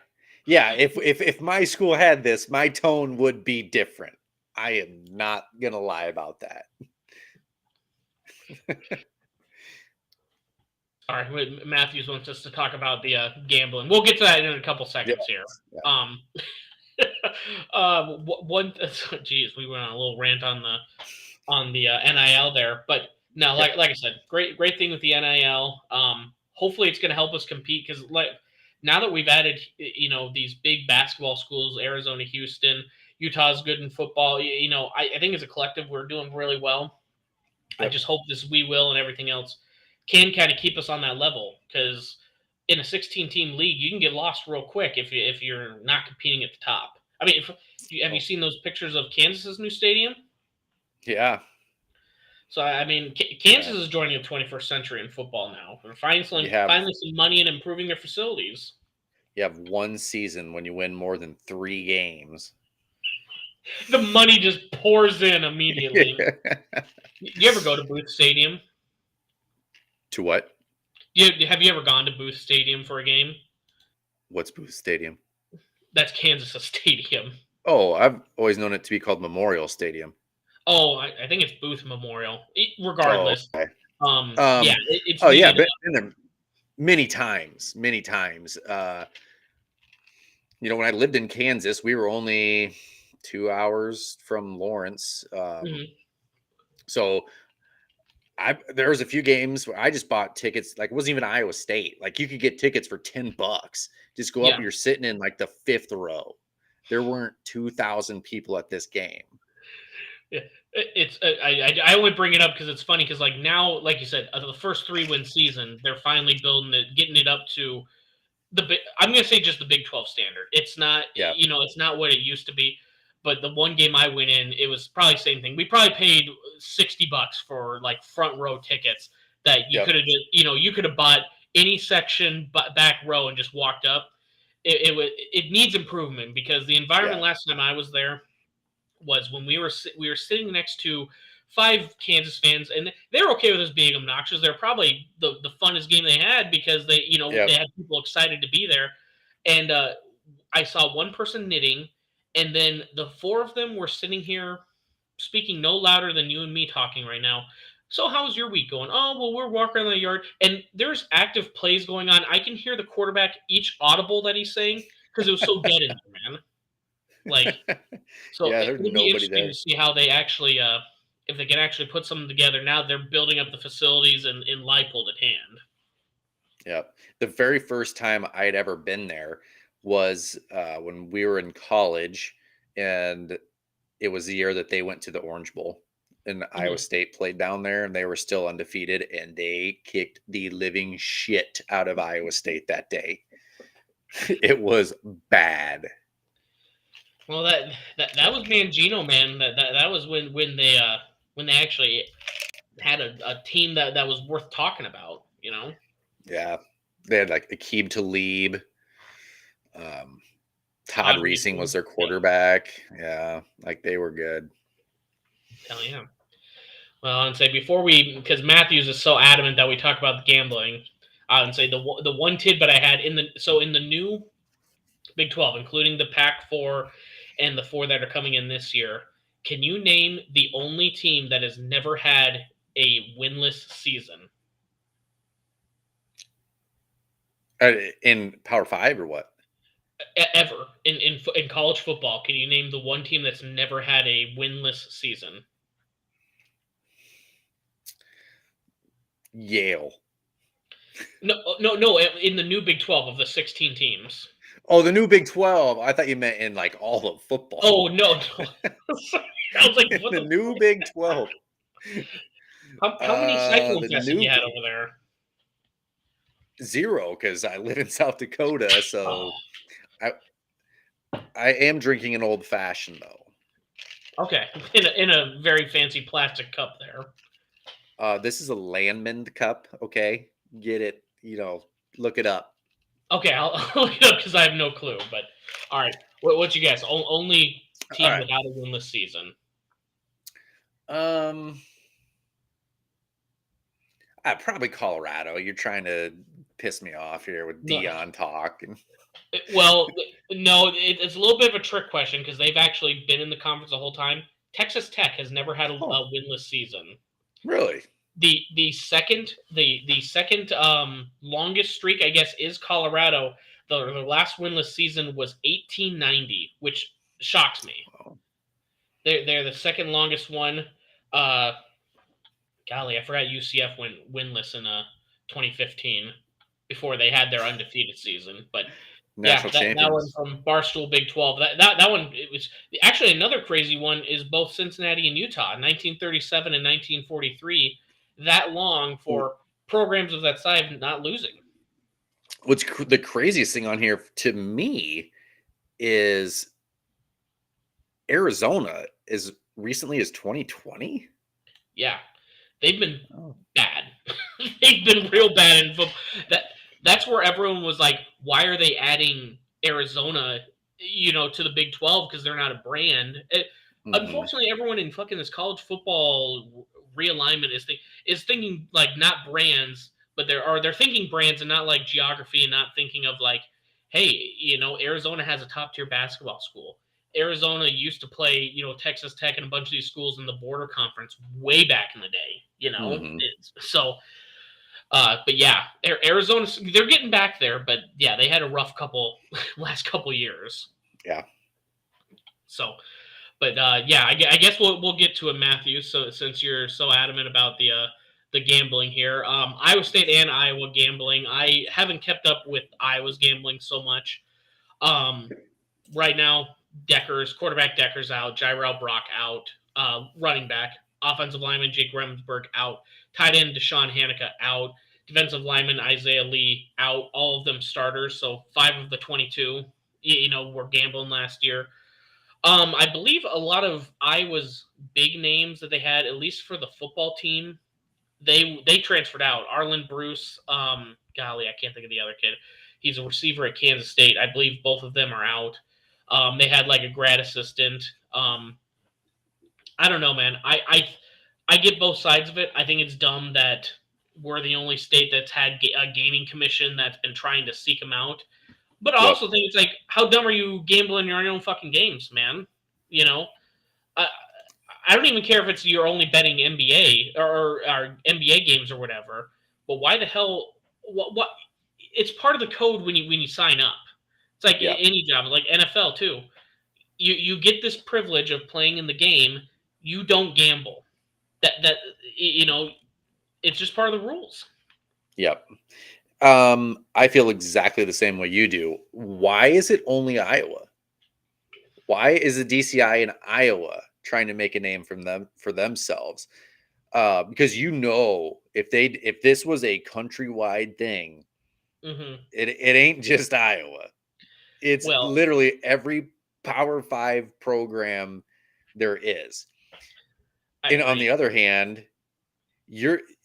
Yeah. If my school had this, my tone would be different. I am not gonna lie about that. All right, Matthews wants us to talk about the gambling. We'll get to that in a couple seconds here. Yeah. One, geez, we went on a little rant on the NIL there, but no, like I said, great thing with the NIL. Hopefully, it's going to help us compete because now that we've added, these big basketball schools, Arizona, Houston, Utah's good in football. I think as a collective, we're doing really well. Yep. I just hope this we will and everything else can kind of keep us on that level, because in a 16-team league, you can get lost real quick if you're not competing at the top. I mean, have you seen those pictures of Kansas's new stadium? Yeah. So, I mean, Kansas is joining the 21st century in football now. They're finally some money and improving their facilities. You have one season when you win more than 3 games. The money just pours in immediately. You ever go to Booth Stadium? To what? Have you ever gone to Booth Stadium for a game? What's Booth Stadium? That's Kansas Stadium. Oh, I've always known it to be called Memorial Stadium. Oh, I think it's Booth Memorial. Regardless. Oh, okay. Yeah. It's been there many times. When I lived in Kansas, we were only 2 hours from Lawrence. So there was a few games where I just bought tickets. Like, it wasn't even Iowa State. Like, you could get tickets for $10. Just go up and you're sitting in like the 5th row. There weren't 2,000 people at this game. Yeah, it's I only bring it up because it's funny, because like now, like you said, the first 3-win season, they're finally building it, getting it up to I'm going to say just the Big 12 standard. It's not, it's not what it used to be. But the one game I went in, it was probably the same thing. We probably paid $60 for like front row tickets that you could have, you could have bought any section back row and just walked up. It needs improvement, because the environment last time I was there was when we were sitting next to 5 Kansas fans, and they were okay with us being obnoxious. They're probably the funnest game they had, because they they had people excited to be there. And I saw one person knitting, and then the 4 of them were sitting here speaking no louder than you and me talking right now. So how's your week going? Oh, well, we're walking around the yard, and there's active plays going on. I can hear the quarterback each audible that he's saying, because it was so dead in there, man. Like, so it'll be interesting to see how they actually, if they can actually put something together. Now they're building up the facilities in Leipold at hand. Yeah. The very first time I'd ever been there was when we were in college, and it was the year that they went to the Orange Bowl, and Iowa State played down there, and they were still undefeated, and they kicked the living shit out of Iowa State that day. It was bad. Well, that was Mangino, man. That was when they actually had a team that was worth talking about, Yeah, they had like Aqib Talib. Todd Reesing was their quarterback. Yeah, like they were good. Hell yeah. Well, I'd say because Matthews is so adamant that we talk about the gambling, I would say the one tidbit I had in the new Big 12, including the Pac-4 and the 4 that are coming in this year, can you name the only team that has never had a winless season? In Power 5 or what? Ever in college football, can you name the one team that's never had a winless season? Yale. No. In the new Big 12 of the 16 teams. Oh, the new Big 12. I thought you meant in like all of football. Oh no. I was like, what the new Big 12. How many cyclone tests have you had over there? 0, because I live in South Dakota, so I am drinking an old fashioned though. Okay, in a very fancy plastic cup there. This is a Landman cup. Okay, get it. Look it up. Okay, I'll look it up because I have no clue. But All right. What's your guess? Only All team right. without a winless season. Probably Colorado. You're trying to piss me off here with No, Dion talk. And well, no, it's a little bit of a trick question because they've actually been in the conference the whole time. Texas Tech has never had a oh, winless season. really? The second longest streak, I guess, is Colorado. The last winless season was 1890, which shocks me. Oh, They're the second longest one. Uh, Golly, I forgot UCF went winless in 2015 before they had their undefeated season. But yeah, national that one champions. from Barstool Big 12. That one, it was actually another crazy one. Is both Cincinnati and Utah, 1937 and 1943. That long for programs of that size not losing. What's the craziest thing on here to me is Arizona as recently as 2020. Yeah, they've been Oh. bad. They've been real bad in football. That's where everyone was like, why are they adding Arizona, to the Big 12 because they're not a brand. Mm-hmm. Unfortunately, everyone in fucking this college football realignment is thinking like not brands, but they're thinking brands and not like geography and not thinking of like, hey, Arizona has a top tier basketball school. Arizona used to play, Texas Tech and a bunch of these schools in the border conference way back in the day. Mm-hmm. But yeah, Arizona, they're getting back there, but yeah, they had a rough last couple years. Yeah. So, but yeah, I guess we'll get to it, Matthew. So since you're so adamant about the gambling here, Iowa State and Iowa gambling, I haven't kept up with Iowa's gambling so much. Right now, quarterback Decker's out, Jairell Brock out, running back, offensive lineman Jake Remsburg out, tight end Deshaun Hanukkah out, defensive lineman Isaiah Lee out, all of them starters. So 5 of the 22, were gambling last year. I believe a lot of Iowa's big names that they had, at least for the football team, they transferred out. Arlen Bruce, golly, I can't think of the other kid. He's a receiver at Kansas State. I believe both of them are out. They had like a grad assistant. I don't know, man. I get both sides of it. I think it's dumb that we're the only state that's had a gaming commission that's been trying to seek them out. But I Yep. also think it's like, how dumb are you gambling your own fucking games, man? You know, I, I don't even care if it's you're only betting NBA or NBA games or whatever. But why the hell? What? It's part of the code when you sign up. It's like Yep. any job, like NFL too. You get this privilege of playing in the game. You don't gamble. That it's just part of the rules. Yep. I feel exactly the same way you do. Why is it only Iowa? Why is the DCI in Iowa trying to make a name for themselves? Because if this was a countrywide thing, Mm-hmm. it ain't just Iowa. It's Well, literally every Power 5 program there is. I And on agree. the other hand,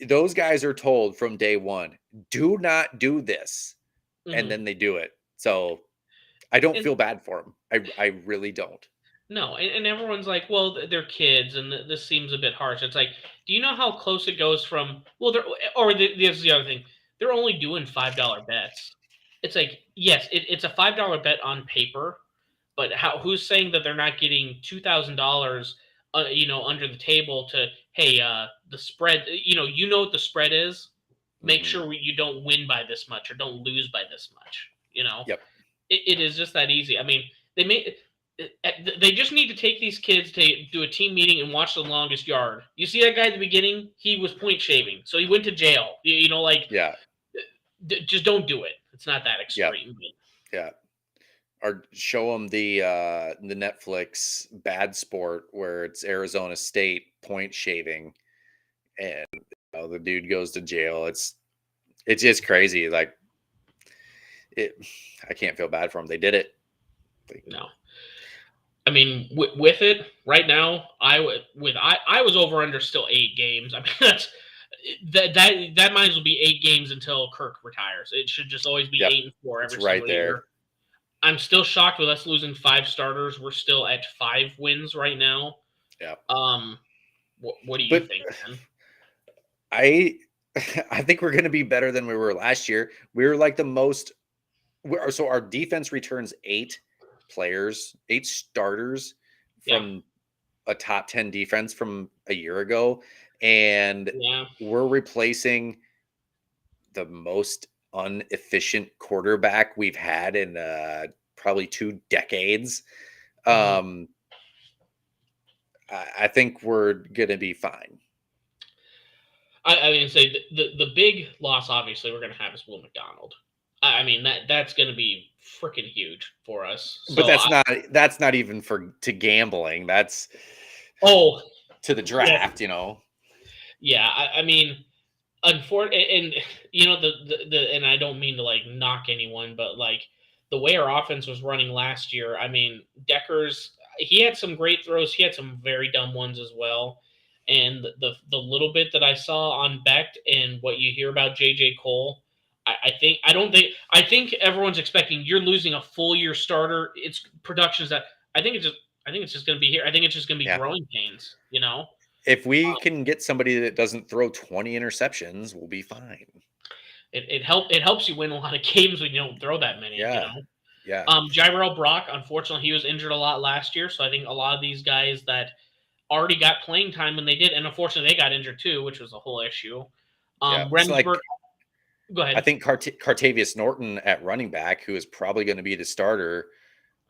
those guys are told from day one, do not do this, and Mm-hmm. then they do it. So I don't And feel bad for them. I really don't. no, and everyone's like, well, they're kids, and this seems a bit harsh. It's like, do you know how close it goes from? Well, there's the other thing. They're only doing $5 bets. It's like, yes, it's a $5 bet on paper, but who's saying that they're not getting $2,000, under the table to, hey, the spread, what the spread is. Make Mhm. sure you don't win by this much or don't lose by this much. Yep. It is just that easy. I mean, they just need to take these kids to do a team meeting and watch the longest yard. You see that guy at the beginning? He was point shaving, so he went to jail. Yeah. Just don't do it. It's not that Yep. extreme. Yeah. Or show them the Netflix Bad Sport where it's Arizona State point shaving, and the dude goes to jail. It's just crazy. Like I can't feel bad for them. They did it. No. I mean, with it right now, I was over under still 8 games. I mean, that might as well be 8 games until Kirk retires. It should just always be Yep. 8-4 It's every right single there. year. I'm still shocked with us losing 5 starters. We're still at 5 wins right now. Yeah. What do you But think, man? I I think we're going to be better than we were last year. We were like the most so our defense returns 8 players, 8 starters Yeah, from a top 10 defense from a year ago, and yeah. we're replacing the most inefficient quarterback we've had in probably 2 decades. Mhm. Um, I think we're gonna be fine. I mean, say the big loss obviously we're gonna have is Will McDonald. I mean that's gonna be freaking huge for us. But So that's not even for to gambling. That's oh to the yeah, draft. yeah. I mean, and you know the and I don't mean to like knock anyone, but like the way our offense was running last year, I mean Decker's he had some great throws, he had some very dumb ones as well. And the little bit that I saw on Becht and what you hear about JJ Cole, I think everyone's expecting you're losing a full year starter. It's productions that I think it's just gonna be here. I think it's just gonna be Yeah. growing pains, you know? If we can get somebody that doesn't throw 20 interceptions, we'll be fine. It helps you win a lot of games when you don't throw that many, you Yeah. know. Yeah. Jairell Brock, unfortunately, he was injured a lot last year, so I think a lot of these guys that already got playing time when they did, and unfortunately they got injured too, which was a whole issue. Yeah. It's Remsburg, like go I ahead. think Cartavius Norton at running back, who is probably going to be the starter,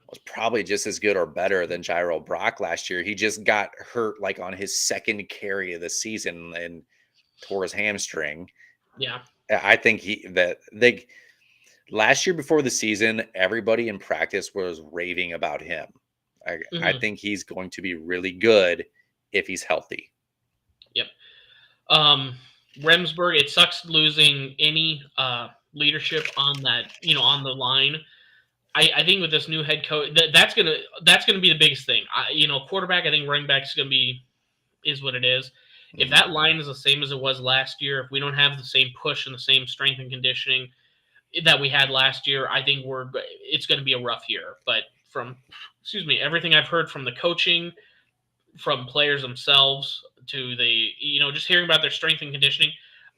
was probably just as good or better than Jairo Brock last year. He just got hurt like on his second carry of the season and tore his hamstring. Yeah. I think they last year before the season, everybody in practice was raving about him. I Hmm. think he's going to be really good if he's healthy. Yep. Um, Remsburg, it sucks losing any leadership on that, on the line. I think with this new head coach, that's gonna be the biggest thing. Quarterback, I think running back is what it is. If Mhm. that line is the same as it was last year, if we don't have the same push and the same strength and conditioning that we had last year, I think it's going to be a rough year. But from everything I've heard from the coaching, from players themselves to just hearing about their strength and conditioning,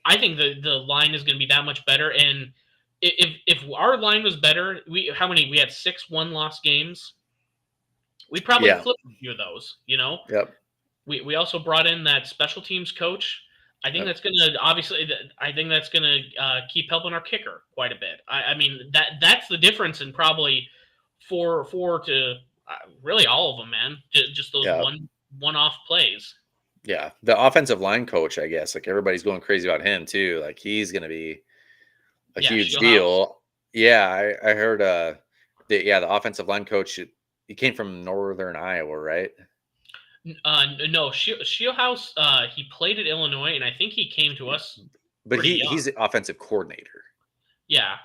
I think the line is going to be that much better. And if our line was better, we had 6 1-loss games. We'd probably Yeah. flip a few of those. Yep. We also brought in that special teams coach. I think Yep. that's gonna obviously. I think that's gonna keep helping our kicker quite a bit. I mean that's the difference in probably four to really all of them, man. Just those Yeah. one-off plays. Yeah. The offensive line coach, I guess, like everybody's going crazy about him too. Like he's going to be a Yeah, huge Shieldhouse. deal. Yeah, I heard the offensive line coach, he came from Northern Iowa, right? No, Shieldhouse. He played at Illinois, and I think he came to us But pretty young. he's the offensive coordinator. Yeah.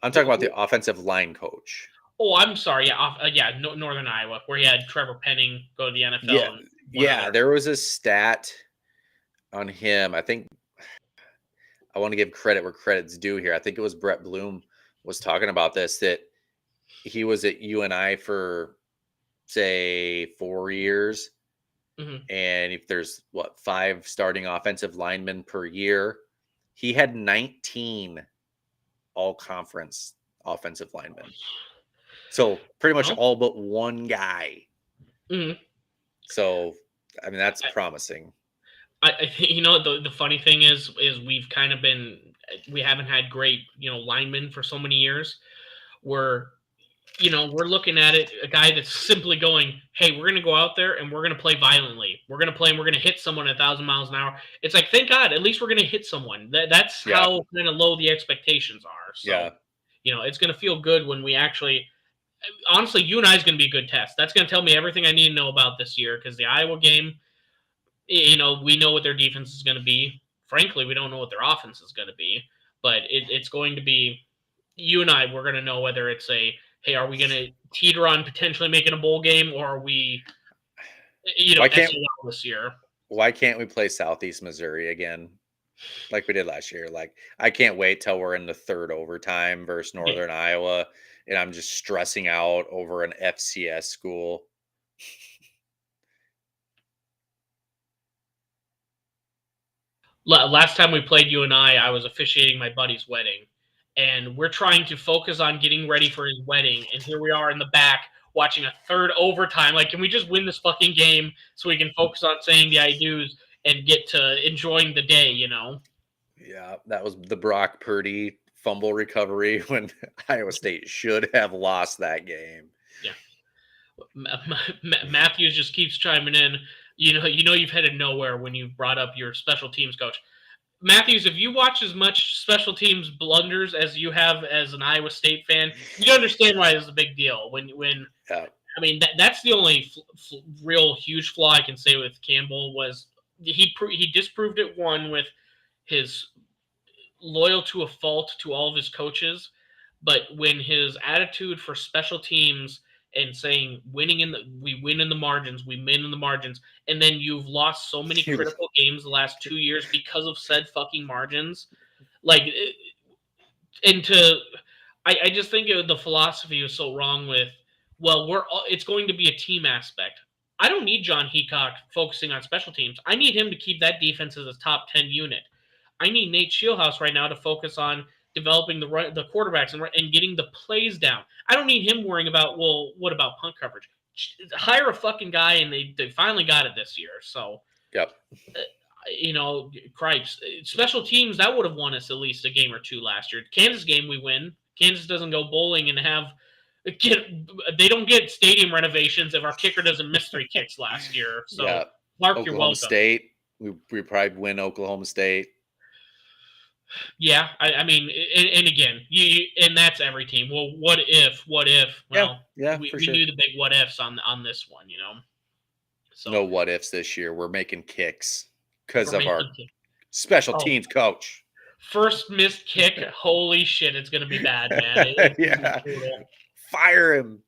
I'm talking Who, about who, the offensive line coach. oh, I'm sorry. Yeah, Northern Iowa, where he had Trevor Penning go to the NFL Yeah. and one Yeah, other. there was a stat on him. I think I want to give credit where credit's due here. I think it was Brett Bloom was talking about this, that he was at UNI for say 4 years, Hmm. and if there's 5 starting offensive linemen per year, he had 19 all conference offensive linemen. So pretty much Well, all but one guy. mhm. So I mean that's promising. I think the funny thing is we haven't had great linemen for so many years. We're we're looking at it, a guy that's simply going, hey, we're gonna go out there and we're gonna play violently. We're gonna play and we're gonna hit someone at 1,000 miles an hour. It's like, thank God, at least we're gonna hit someone. That's Yeah. how kind of low the expectations are. So Yeah. it's gonna feel good when we actually. Honestly, UNI is going to be a good test. That's going to tell me everything I need to know about this year because the Iowa game, we know what their defense is going to be. Frankly, we don't know what their offense is going to be, but it's going to be you and I. We're going to know whether it's hey, are we going to teeter on potentially making a bowl game, or are we, Why can't SOL this year? why can't we play Southeast Missouri again like we did last year? Like I can't wait till we're in the third overtime versus Yeah, Northern Iowa and I'm just stressing out over an FCS school. Last time we played, you and I was officiating my buddy's wedding, and we're trying to focus on getting ready for his wedding, and here we are in the back watching a third overtime. Like, can we just win this fucking game so we can focus on saying the I do's and get to enjoying the day, you know? Yeah, that was the Brock Purdy fumble recovery when Iowa State should have lost that game. Yeah. Matthews just keeps chiming in. You know you've headed nowhere when you've brought up your special teams coach. Matthews, if you watch as much special teams blunders as you have as an Iowa State fan, you understand why this is a big deal. Yeah. I mean, that's the only real huge flaw I can say with Campbell was he disproved it one with his loyal to a fault to all of his coaches, but when his attitude for special teams and saying we win in the margins, we win in the margins, and then you've lost so many critical games the last 2 years because of said fucking margins, like, and to I just think the philosophy was so wrong with, well, it's going to be a team aspect. I don't need John Heacock focusing on special teams. I need him to keep that defense as a top 10 unit. I need Nate Shieldhouse right now to focus on developing the quarterbacks and getting the plays down. I don't need him worrying about, well, what about punt coverage? Hire a fucking guy, and they finally got it this year. So, Yep. Cripes, special teams, that would have won us at least a game or two last year. Kansas game we win. Kansas doesn't go bowling and they don't get stadium renovations if our kicker doesn't miss 3 kicks last year. So, yeah. Clark, Oklahoma you're welcome. State, we probably win Oklahoma State. Yeah, I mean, and again, and that's every team. Well, what if? Well, yeah, we sure. knew the big what ifs on this one, So no what ifs this year. We're making kicks because of our special teams coach. First missed kick. Holy shit, it's gonna be bad, man. Yeah, fire him.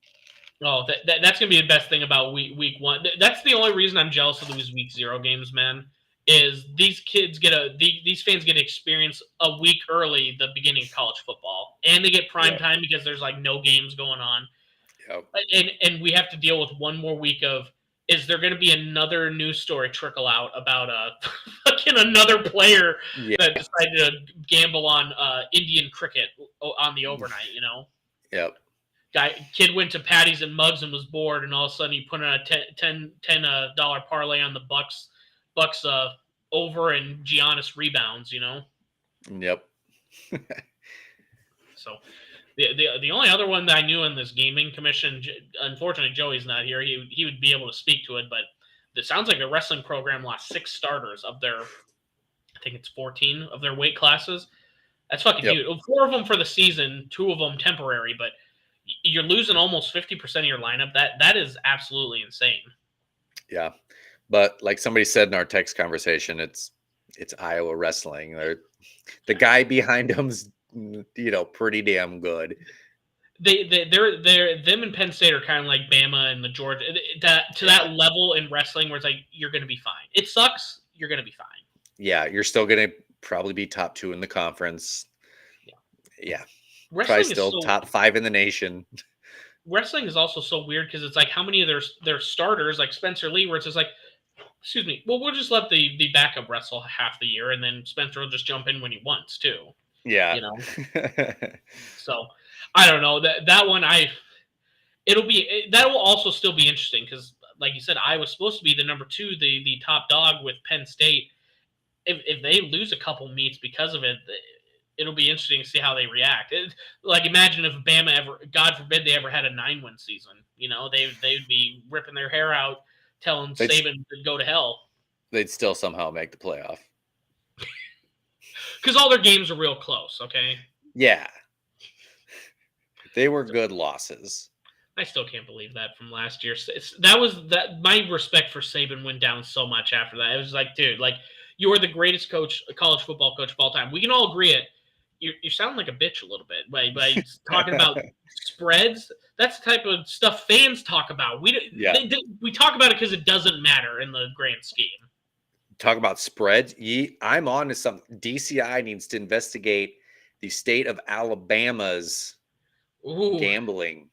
Oh, that's gonna be the best thing about week one. That's the only reason I'm jealous of these week 0 games, man. Is these kids these fans get to experience a week early the beginning of college football, and they get prime time because there's like no games going on. Yep. And we have to deal with one more week of, is there going to be another news story trickle out about fucking another player that decided to gamble on Indian cricket on the overnight, Yep. Kid went to Patty's and Mugs and was bored, and all of a sudden he put in a $10 parlay on the Bucks over and Giannis rebounds, Yep. So the only other one that I knew in this gaming commission, unfortunately Joey's not here. He would be able to speak to it, but it sounds like the wrestling program lost 6 starters of their, I think it's 14 of their weight classes. That's fucking huge. 4 of them for the season, 2 of them temporary, but you're losing almost 50% of your lineup. That is absolutely insane. Yeah. But like somebody said in our text conversation, it's Iowa wrestling. The guy behind them's, pretty damn good. They're them and Penn State are kind of like Bama and the Georgia, that level in wrestling where it's like, you're going to be fine. It sucks. You're going to be fine. Yeah. You're still going to probably be top 2 in the conference. Yeah. Wrestling probably still top 5 in the nation. Wrestling is also so weird because it's like, how many of their starters, like Spencer Lee, where it's just like, excuse me, well, we'll just let the backup wrestle half the year, and then Spencer will just jump in when he wants to. Yeah. So I don't know that one. That will also still be interesting because, like you said, I was supposed to be the number 2, the top dog with Penn State. If they lose a couple meets because of it, it'll be interesting to see how they react. Like, imagine if Bama ever, God forbid, they ever had a 9-win season. They'd be ripping their hair out, telling Saban to go to hell. They'd still somehow make the playoff. Because all their games are real close, okay? Yeah. They were good losses. I still can't believe that from last year. My respect for Saban went down so much after that. It was like, dude, like, you are the greatest college football coach of all time. We can all agree it. You sound like a bitch a little bit by talking about spreads. That's the type of stuff fans talk about. We talk about it because it doesn't matter in the grand scheme. Talk about spreads. I'm on to something. DCI needs to investigate the state of Alabama's Ooh, Gambling.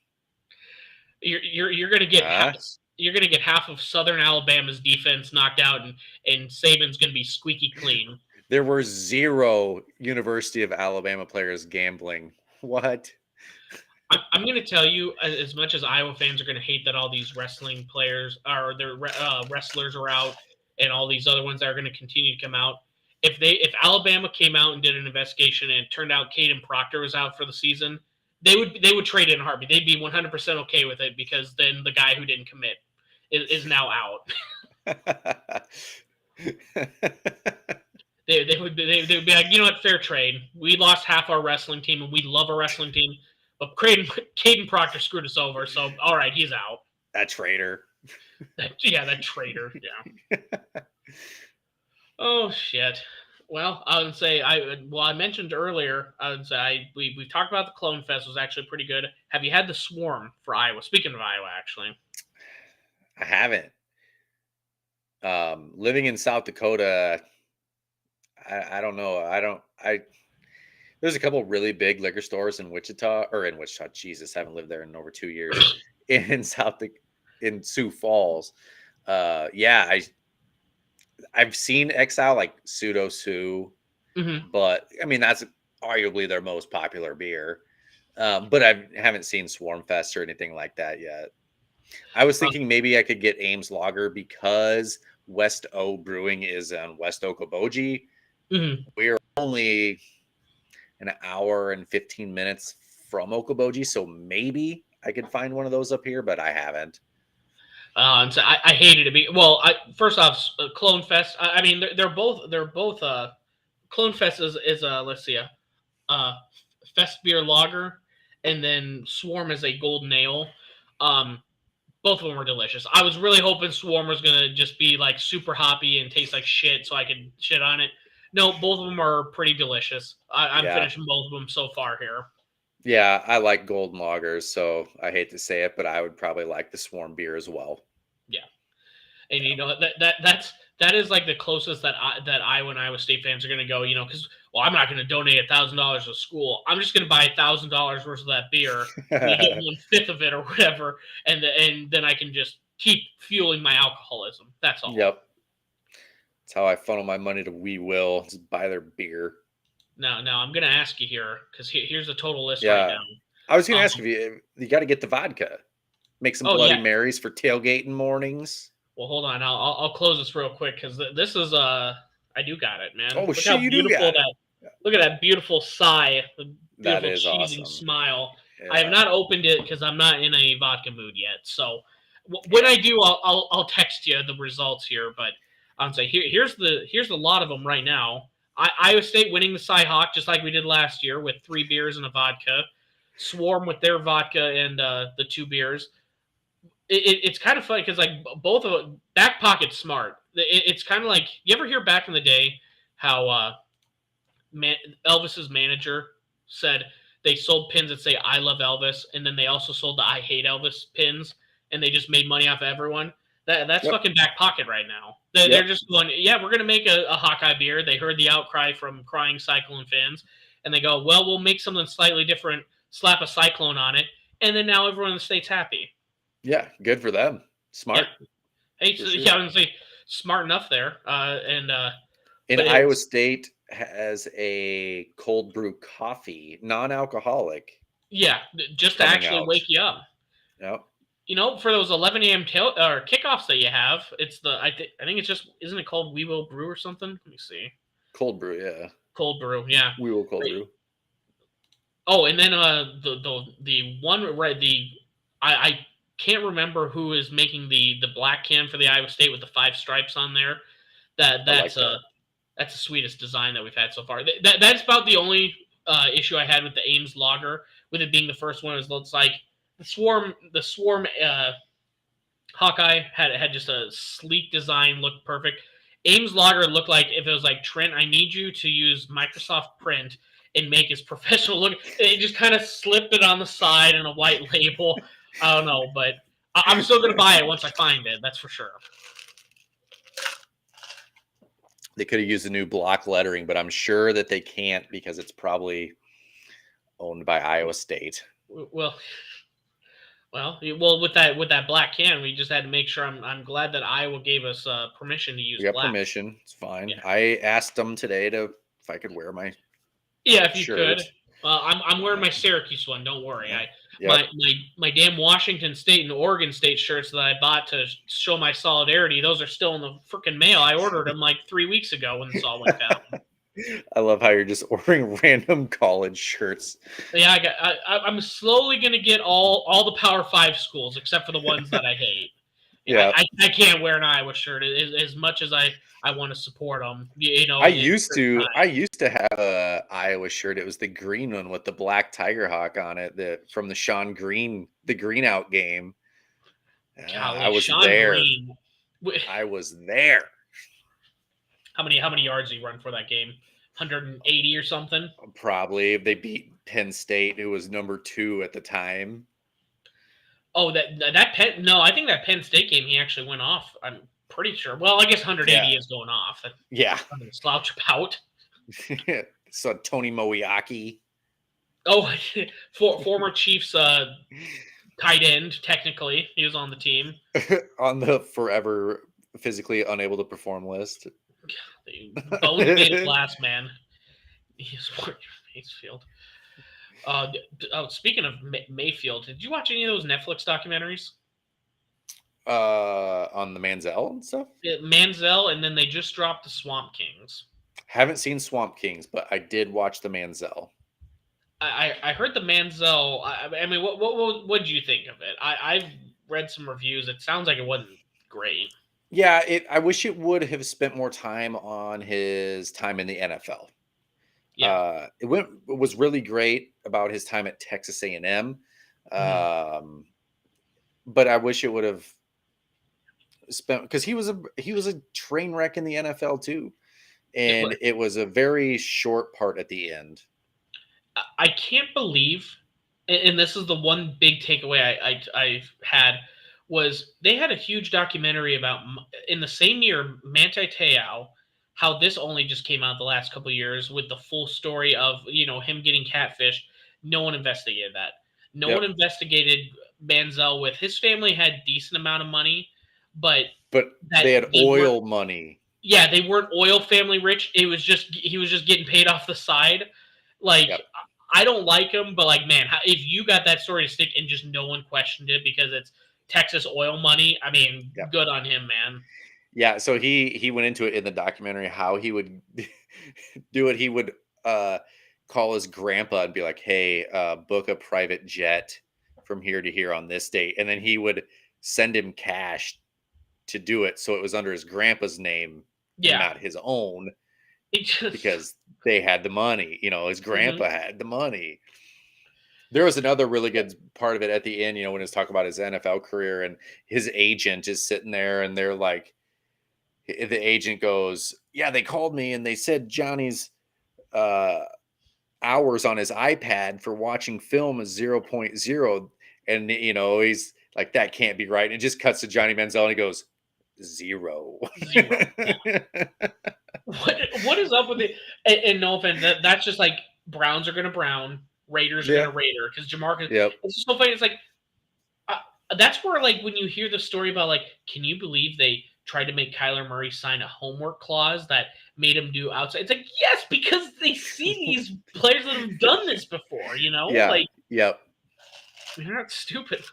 you're gonna get Huh? you're gonna get half of Southern Alabama's defense knocked out, and Saban's gonna be squeaky clean. There were 0 University of Alabama players gambling. What? I'm going to tell you, as much as Iowa fans are going to hate that all these wrestling players or their wrestlers are out, and all these other ones that are going to continue to come out. If Alabama came out and did an investigation and it turned out Caden Proctor was out for the season, they would trade it in a heartbeat. They'd be 100% okay with it, because then the guy who didn't commit is now out. They would be like, you know what, fair trade. We lost half our wrestling team, and we love our wrestling team, but Caden Proctor screwed us over. So all right, he's out. That traitor. That traitor. Yeah. Oh shit. Well, I would say I mentioned earlier. I would say we talked about the Clone Fest was actually pretty good. Have you had the Swarm for Iowa? Speaking of Iowa, actually. I haven't. Living in South Dakota, I don't know. There's a couple really big liquor stores in Wichita. Jesus, I haven't lived there in over 2 years. in in Sioux Falls. Yeah, I've seen Exile, like Pseudo Sioux, but I mean that's arguably their most popular beer. But I haven't seen Swarm Fest or anything like that yet. I was thinking maybe I could get Ames Lager because West O Brewing is on West Okoboji. We're only an hour and 15 minutes from Okoboji, so maybe I could find one of those up here, but I haven't. And so I hated to be first off, Clone Fest. I mean, they're both Clone Fest is let's see, Fest beer lager, and then Swarm is a golden ale. Both of them were delicious. I was really hoping Swarm was gonna just be like super hoppy and taste like shit, so I could shit on it. No, both of them are pretty delicious. I'm finishing both of them so far here. Yeah, I like golden lagers, so I hate to say it, but I would probably like the Swarm beer as well. Yeah, and you know that is like the closest that Iowa and Iowa State fans are gonna go. You know, because I'm not gonna donate $1,000 to school. I'm just gonna buy $1,000 worth of that beer. And get 1/5 of it or whatever, and then I can just keep fueling my alcoholism. That's all. Yep. That's how I funnel my money to We Will. Just buy their beer. Now I'm gonna ask you here, because here's the total list Yeah. right now. I was gonna ask if you got to get the vodka. Make some Bloody Marys for tailgating mornings. Well, hold on. I'll close this real quick, because this is I do got it, man. Oh shit, you do got it. Look at that beautiful sigh, the That beautiful is cheesing awesome. smile. Yeah. I have not opened it because I'm not in a vodka mood yet. So when I do, I'll text you the results here. But I'll say here's the lot of them right now. Iowa State winning the CyHawk just like we did last year with 3 beers and a vodka. Swarm with their vodka and the 2 beers. It's kind of funny because like both of them, Back Pocket's smart. It's kind of like, you ever hear back in the day how Elvis's manager said they sold pins that say "I love Elvis," and then they also sold the "I hate Elvis" pins, and they just made money off of everyone. That's fucking Back Pocket right now. They're just going, yeah, we're gonna make a Hawkeye beer. They heard the outcry from crying Cyclone fans, and they go, well, we'll make something slightly different, slap a Cyclone on it, and then now everyone in the state's happy. Yeah, good for them. Smart. Yeah. I would say smart enough there. And Iowa State has a cold brew coffee, non-alcoholic. Yeah, just to actually wake you up. Yep. You know, for those 11 a.m. kickoffs that you have, it's I think it's just, isn't it called We Will Brew or something? Let me see. Cold brew, yeah. Cold brew, yeah. We Will Cold Brew. Oh, and then the one I can't remember who is making the black can for the Iowa State with the 5 stripes on there. That's the sweetest design that we've had so far. That's about the only issue I had with the Ames Lager, with it being the first one. Is looks like the Swarm Hawkeye had just a sleek design, looked perfect. Ames Lager looked like if it was like, Trent, I need you to use Microsoft Print and make his professional look. They just kind of slipped it on the side in a white label. I don't know, but I'm still going to buy it once I find it. That's for sure. They could have used the new block lettering, but I'm sure that they can't because it's probably owned by Iowa State. Well, well, with that black can, we just had to make sure. I'm glad that Iowa gave us permission to use We got black. permission. It's fine. Yeah, I asked them today to if I could wear my yeah, if you shirt. could. I'm wearing my Syracuse one. Don't worry. Yeah. I Yep. my damn Washington State and Oregon State shirts that I bought to show my solidarity. Those are still in the freaking mail. I ordered them like 3 weeks ago when this all went down. I love how you're just ordering random college shirts. Yeah, I'm slowly gonna get all the Power Five schools except for the ones that I hate. Yeah. I can't wear an Iowa shirt as much as I want to support them. You know, I used to have a Iowa shirt. It was the green one with the black tiger hawk on it, from the Sean Green, the green out game. Golly, I was Sean there. Green. I was there. How many yards did he run for that game? 180 or something? Probably. They beat Penn State, who was number 2 at the time. Oh, that Penn. No, I think that Penn State game he actually went off. I'm pretty sure. Well, I guess 180 is going off. Yeah. Slouch about. So Tony Moiaki. Oh, former Chiefs tight end. Technically, he was on the team. On the forever physically unable to perform list. Bones made of glass, man. He's Mayfield. Speaking of Mayfield, did you watch any of those Netflix documentaries? On the Manziel and stuff? Manziel, and then they just dropped the Swamp Kings. Haven't seen Swamp Kings, but I did watch the Manziel. I heard the Manziel. I mean, what did you think of it? I've read some reviews. It sounds like it wasn't great. Yeah, I wish it would have spent more time on his time in the NFL. Yeah. It was really great about his time at Texas A&M. But I wish it would have spent, because he was a train wreck in the NFL too. And it was a very short part at the end. I can't believe, and this is the one big takeaway I've had, was they had a huge documentary about, in the same year, Manti Te'o, how this only just came out the last couple of years with the full story of, him getting catfished. No one investigated that. No one investigated Manziel. With his family had decent amount of money, but they had oil money. Yeah, they weren't oil family rich. He was just getting paid off the side. Like, I don't like him, but like, man, if you got that story to stick and just no one questioned it because it's Texas oil money, I mean, good on him, man. Yeah, so he went into it in the documentary how he would do it. He would call his grandpa and be like, "Hey, book a private jet from here to here on this date," and then he would send him cash to do it, so it was under his grandpa's name, and not his own, because they had the money. His grandpa had the money. There was another really good part of it at the end, when he was talking about his NFL career, and his agent is sitting there, and they're like, the agent goes, "Yeah, they called me and they said Johnny's hours on his iPad for watching film is 0.0." And, he's like, "That can't be right." And it just cuts to Johnny Manziel and he goes, "0." What is up with it? And no offense, that's just like Browns are going to Brown, Raiders are going to Raider, because Jamarcus. It's just so funny. It's like, that's where, like, when you hear the story about, like, can you believe they tried to make Kyler Murray sign a homework clause that made him do outside? It's like, yes, because they see these players that have done this before, Like, you're not stupid.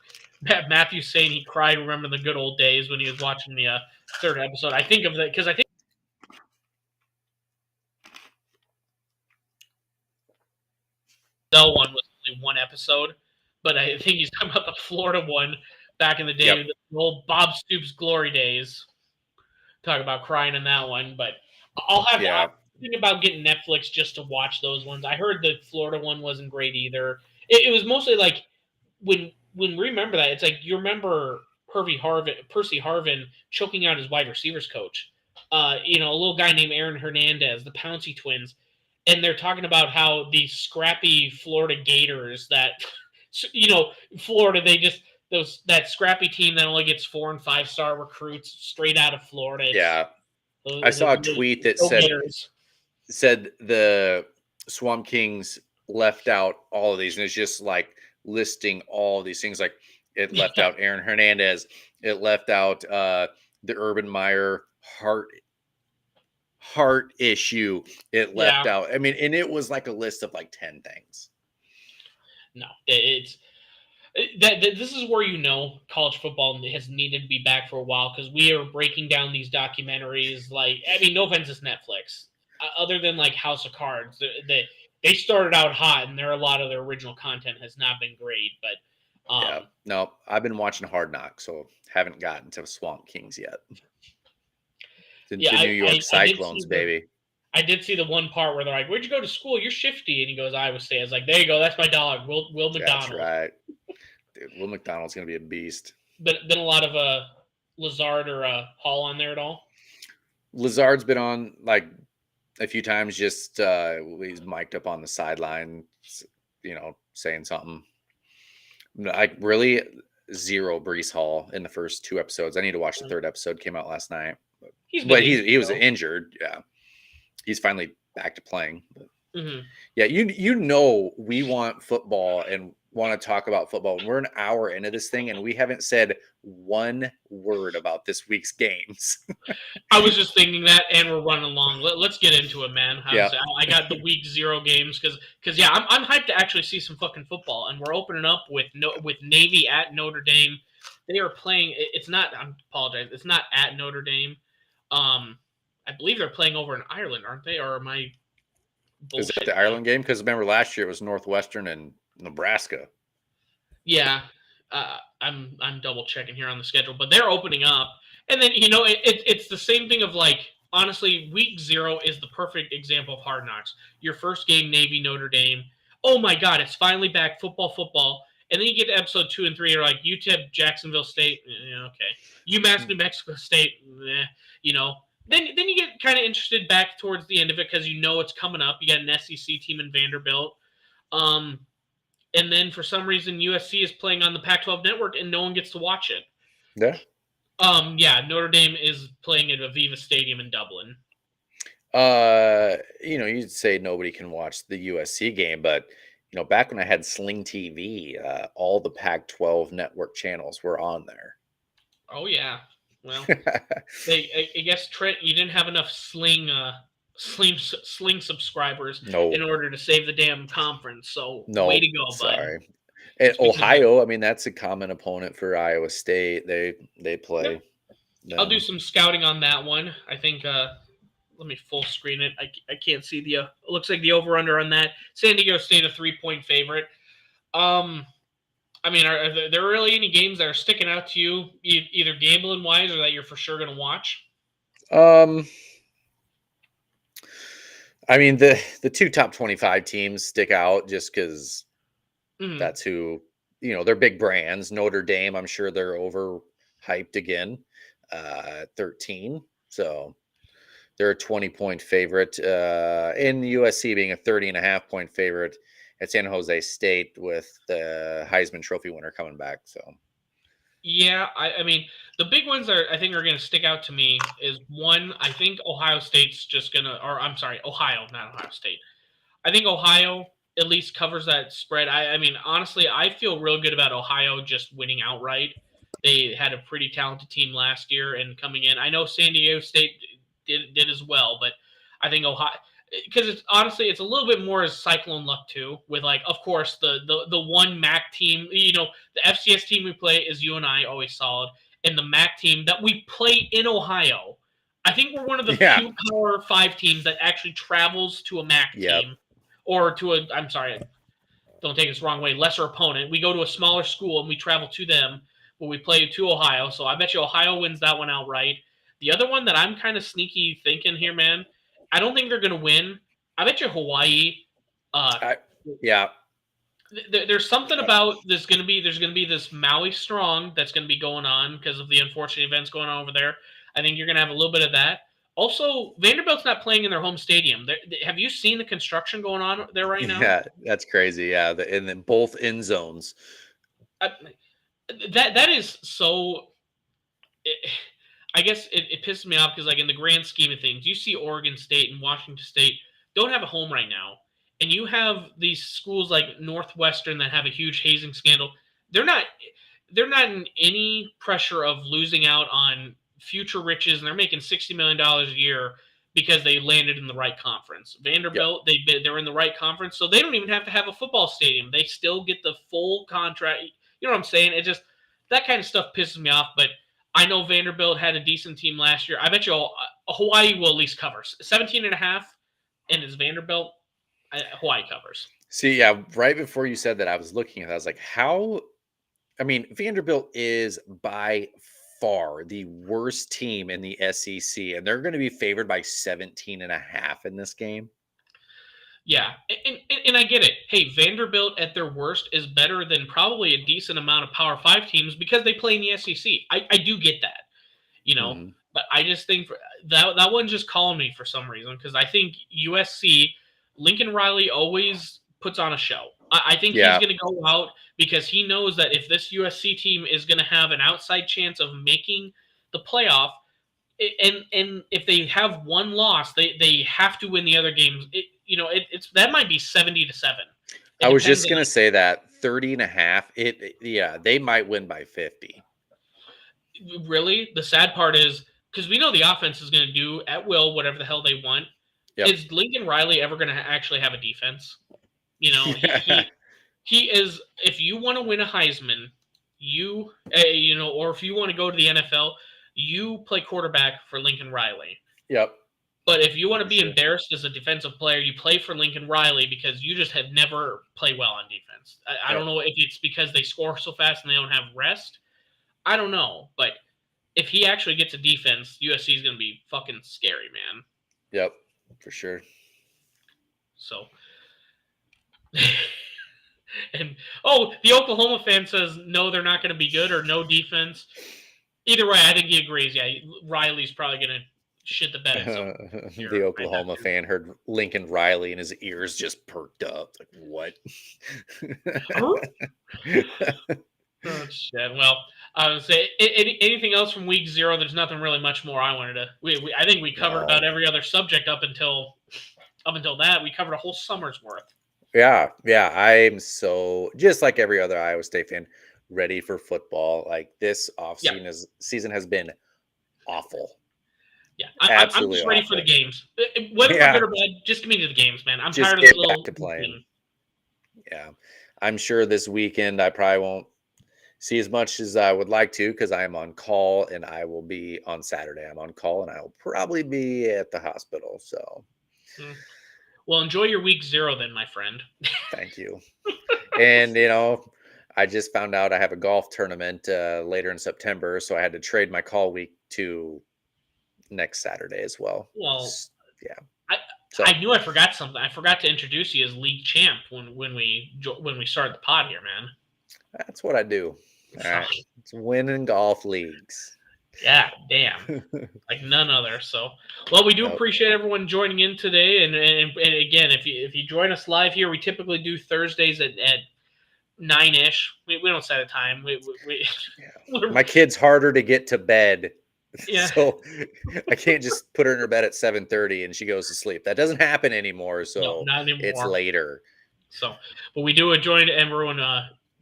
Matthew saying he cried, remember the good old days when he was watching the third episode. I think of that because I think the one was only one episode, but I think he's talking about the Florida one back in the day, the old Bob Stoops glory days. Talk about crying in that one, but I'll have to think about getting Netflix just to watch those ones. I heard the Florida one wasn't great either. It was mostly like when we remember that, it's like you remember Percy Harvin choking out his wide receivers coach. A little guy named Aaron Hernandez, the Pouncey twins, and they're talking about how the scrappy Florida Gators that Florida, they just that scrappy team that only gets 4- and 5-star recruits straight out of Florida. I saw a tweet that said the Swamp Kings left out all of these, and it's just like listing all these things. Like it left Yeah. out Aaron Hernandez. It left out the Urban Meyer heart issue. It left Yeah. out. I mean, and it was like a list of like 10 things. No, it's that this is where college football has needed to be back for a while because we are breaking down these documentaries. Like, I mean, no offense, it's Netflix. Other than like House of Cards, they started out hot, and a lot of their original content has not been great. But Yeah. No, I've been watching Hard Knocks, so haven't gotten to Swamp Kings yet. yeah, The New York I did see Cyclones, baby. I did see the one part where they're like, "Where'd you go to school? You're shifty," and he goes, "Iowa State." I was like, "There you go. That's my dog, Will That's McDonald." right. Dude, Will McDonald's going to be a beast. Been a lot of Lazard or Hall on there at all? Lazard's been on like a few times, just he's mic'd up on the sideline, saying something. Like really zero Brees Hall in the first 2 episodes. I need to watch the 3rd episode. Came out last night, He's been but injured, he was though. injured. Yeah, he's finally back to playing. But Mm-hmm. yeah, we want football and want to talk about football. And we're an hour into this thing, and we haven't said one word about this week's games. I was just thinking that, and we're running along. Let's get into it, man. Yeah. I got the week 0 games because yeah, I'm hyped to actually see some fucking football, and we're opening up with Navy at Notre Dame. They are playing. It's not. I apologize. It's not at Notre Dame. I believe they're playing over in Ireland, aren't they? Or am I Is that bullshit? the Ireland game? Because remember last year it was Northwestern and Nebraska. Yeah, I'm double checking here on the schedule, but they're opening up, and then it's the same thing of like honestly, week 0 is the perfect example of Hard Knocks. Your first game, Navy Notre Dame. Oh my God, it's finally back, football, and then you get to episode 2 and 3. You're like UTEP, Jacksonville State, okay, UMass, New Mexico State, you know. Then you get kind of interested back towards the end of it because it's coming up. You got an SEC team in Vanderbilt. And then for some reason USC is playing on the Pac-12 network and no one gets to watch it. Yeah. Yeah, Notre Dame is playing at Aviva Stadium in Dublin. You'd say nobody can watch the USC game, but back when I had Sling TV, all the Pac-12 network channels were on there. Oh yeah. Well, I guess Trent, you didn't have enough Sling subscribers in order to save the damn conference. So way to go, sorry. bud. And Ohio, I mean, that's a common opponent for Iowa State. They play. Yep. I'll do some scouting on that one. I think. Let me full screen it. I can't see the. It looks like the over under on that. San Diego State a 3-point favorite. I mean, are there really any games that are sticking out to you, either gambling wise or that you're for sure going to watch? I mean, the 2 top 25 teams stick out just because that's who, they're big brands. Notre Dame, I'm sure they're overhyped again, 13. So they're a 20-point favorite. In USC being a 30.5-point favorite at San Jose State with the Heisman Trophy winner coming back. So. Yeah, I mean, the big ones I think are going to stick out to me is one, I think Ohio State's just going to, or I'm sorry, Ohio, not Ohio State. I think Ohio at least covers that spread. I mean, honestly, I feel real good about Ohio just winning outright. They had a pretty talented team last year and coming in. I know San Diego State did as well, but I think Ohio, because it's a little bit more as Cyclone luck too, with like, of course, the one MAC team, the FCS team we play is UNI, always solid, and the MAC team that we play in Ohio. I think we're one of the few Power 5 teams that actually travels to a MAC team, or to I'm sorry, don't take this the wrong way, lesser opponent. We go to a smaller school and we travel to them, but we play to Ohio. So I bet you Ohio wins that one outright. The other one that I'm kind of sneaky thinking here, man, I don't think they're going to win. I bet you Hawaii. There's something about there's going to be this Maui Strong that's going to be going on because of the unfortunate events going on over there. I think you're going to have a little bit of that. Also, Vanderbilt's not playing in their home stadium. Have you seen the construction going on there right now? Yeah, that's crazy. Yeah, and then both end zones. That is so. I guess it pisses me off because, like, in the grand scheme of things, you see Oregon State and Washington State don't have a home right now, and you have these schools like Northwestern that have a huge hazing scandal. They're not they're not in any pressure of losing out on future riches, and they're making $60 million a year because they landed in the right conference. Yep. Vanderbilt, they're in the right conference, so they don't even have to have a football stadium. They still get the full contract. You know what I'm saying? It just that kind of stuff pisses me off. But I know Vanderbilt had a decent team last year. I bet you Hawaii will at least cover 17.5, and is Vanderbilt. Hawaii covers. See, yeah, right before you said that, I was looking at that. I was like, how? I mean, Vanderbilt is by far the worst team in the SEC, and they're going to be favored by 17.5 in this game. Yeah, and I get it. Hey, Vanderbilt at their worst is better than probably a decent amount of Power 5 teams because they play in the SEC. I do get that, Mm-hmm. but I just think that one's just calling me for some reason because I think USC, Lincoln Riley always puts on a show. I think he's Yeah, going to go out because he knows that if this USC team is going to have an outside chance of making the playoff, and if they have one loss, they have to win the other games. It's that might be 70-7. It I was depends just on going to say that 30.5. Yeah, they might win by 50. really. The sad part is because we know the offense is going to do at will whatever the hell they want. Yep. Is Lincoln Riley ever going to actually have a defense? Yeah. He is. If you want to win a Heisman, or if you want to go to the NFL, you play quarterback for Lincoln Riley. Yep. But if you want to For be sure. embarrassed as a defensive player, you play for Lincoln Riley because you just have never played well on defense. I Yep. don't know if it's because they score so fast and they don't have rest. I don't know. But if he actually gets a defense, USC is going to be fucking scary, man. Yep. For sure. So, and the Oklahoma fan says no, they're not going to be good or no defense. Either way, I think he agrees. Yeah, Riley's probably going to shit the bed at some point here. The Oklahoma fan heard Lincoln Riley and his ears just perked up. Like, what? Oh, shit. Well, I would say anything else from week 0. There's nothing really much more I wanted to. I think we covered about every other subject up until that. We covered a whole summer's worth. Yeah. I'm so, just like every other Iowa State fan, ready for football. Like, this season has been awful. Yeah, I'm just ready for the games. Whether we're good or bad, just give me to the games, man. I'm just tired of the little back to playing. Yeah, I'm sure this weekend I probably won't see as much as I would like to because I am on call, and I will be on Saturday. I'm on call, and I will probably be at the hospital. So, well, enjoy your week 0 then, my friend. Thank you. And I just found out I have a golf tournament later in September, so I had to trade my call week to next Saturday as well. Well, yeah. I knew I forgot something. I forgot to introduce you as league champ when we started the pod here, man. That's what I do. All right. It's winning golf leagues. Yeah, damn. Like none other. So, well, we do appreciate everyone joining in today. And again, if you join us live here, we typically do Thursdays at 9-ish. We don't set a time. My kid's harder to get to bed. Yeah. So I can't just put her in her bed at 7:30 and she goes to sleep. That doesn't happen anymore. So no, not anymore. It's later. So, but we do enjoy everyone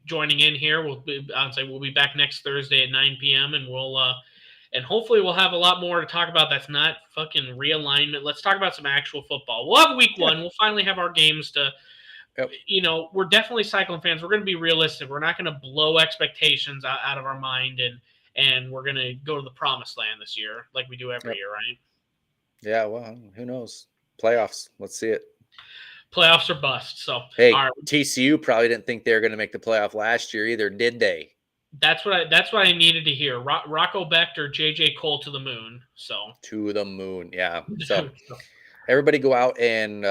joining in here. We'll be back next Thursday at 9 p.m. and we'll and hopefully we'll have a lot more to talk about. That's not fucking realignment. Let's talk about some actual football. We'll have week 1. We'll finally have our games to. Yep. We're definitely Cyclone fans. We're going to be realistic. We're not going to blow expectations out of our mind and we're going to go to the promised land this year like we do every year, right? Yeah, well, who knows? Playoffs. Let's see it. Playoffs are bust. So, hey, TCU probably didn't think they were going to make the playoff last year either, did they? That's what I needed to hear. Rocco Becht or JJ Cole to the moon. So to the moon, yeah. So everybody go out and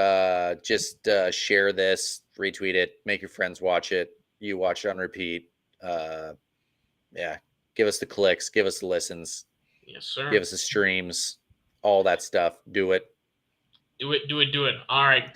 just share this, retweet it, make your friends watch it. You watch it on repeat. Yeah. Give us the clicks. Give us the listens. Yes, sir. Give us the streams. All that stuff. Do it. Do it. All right.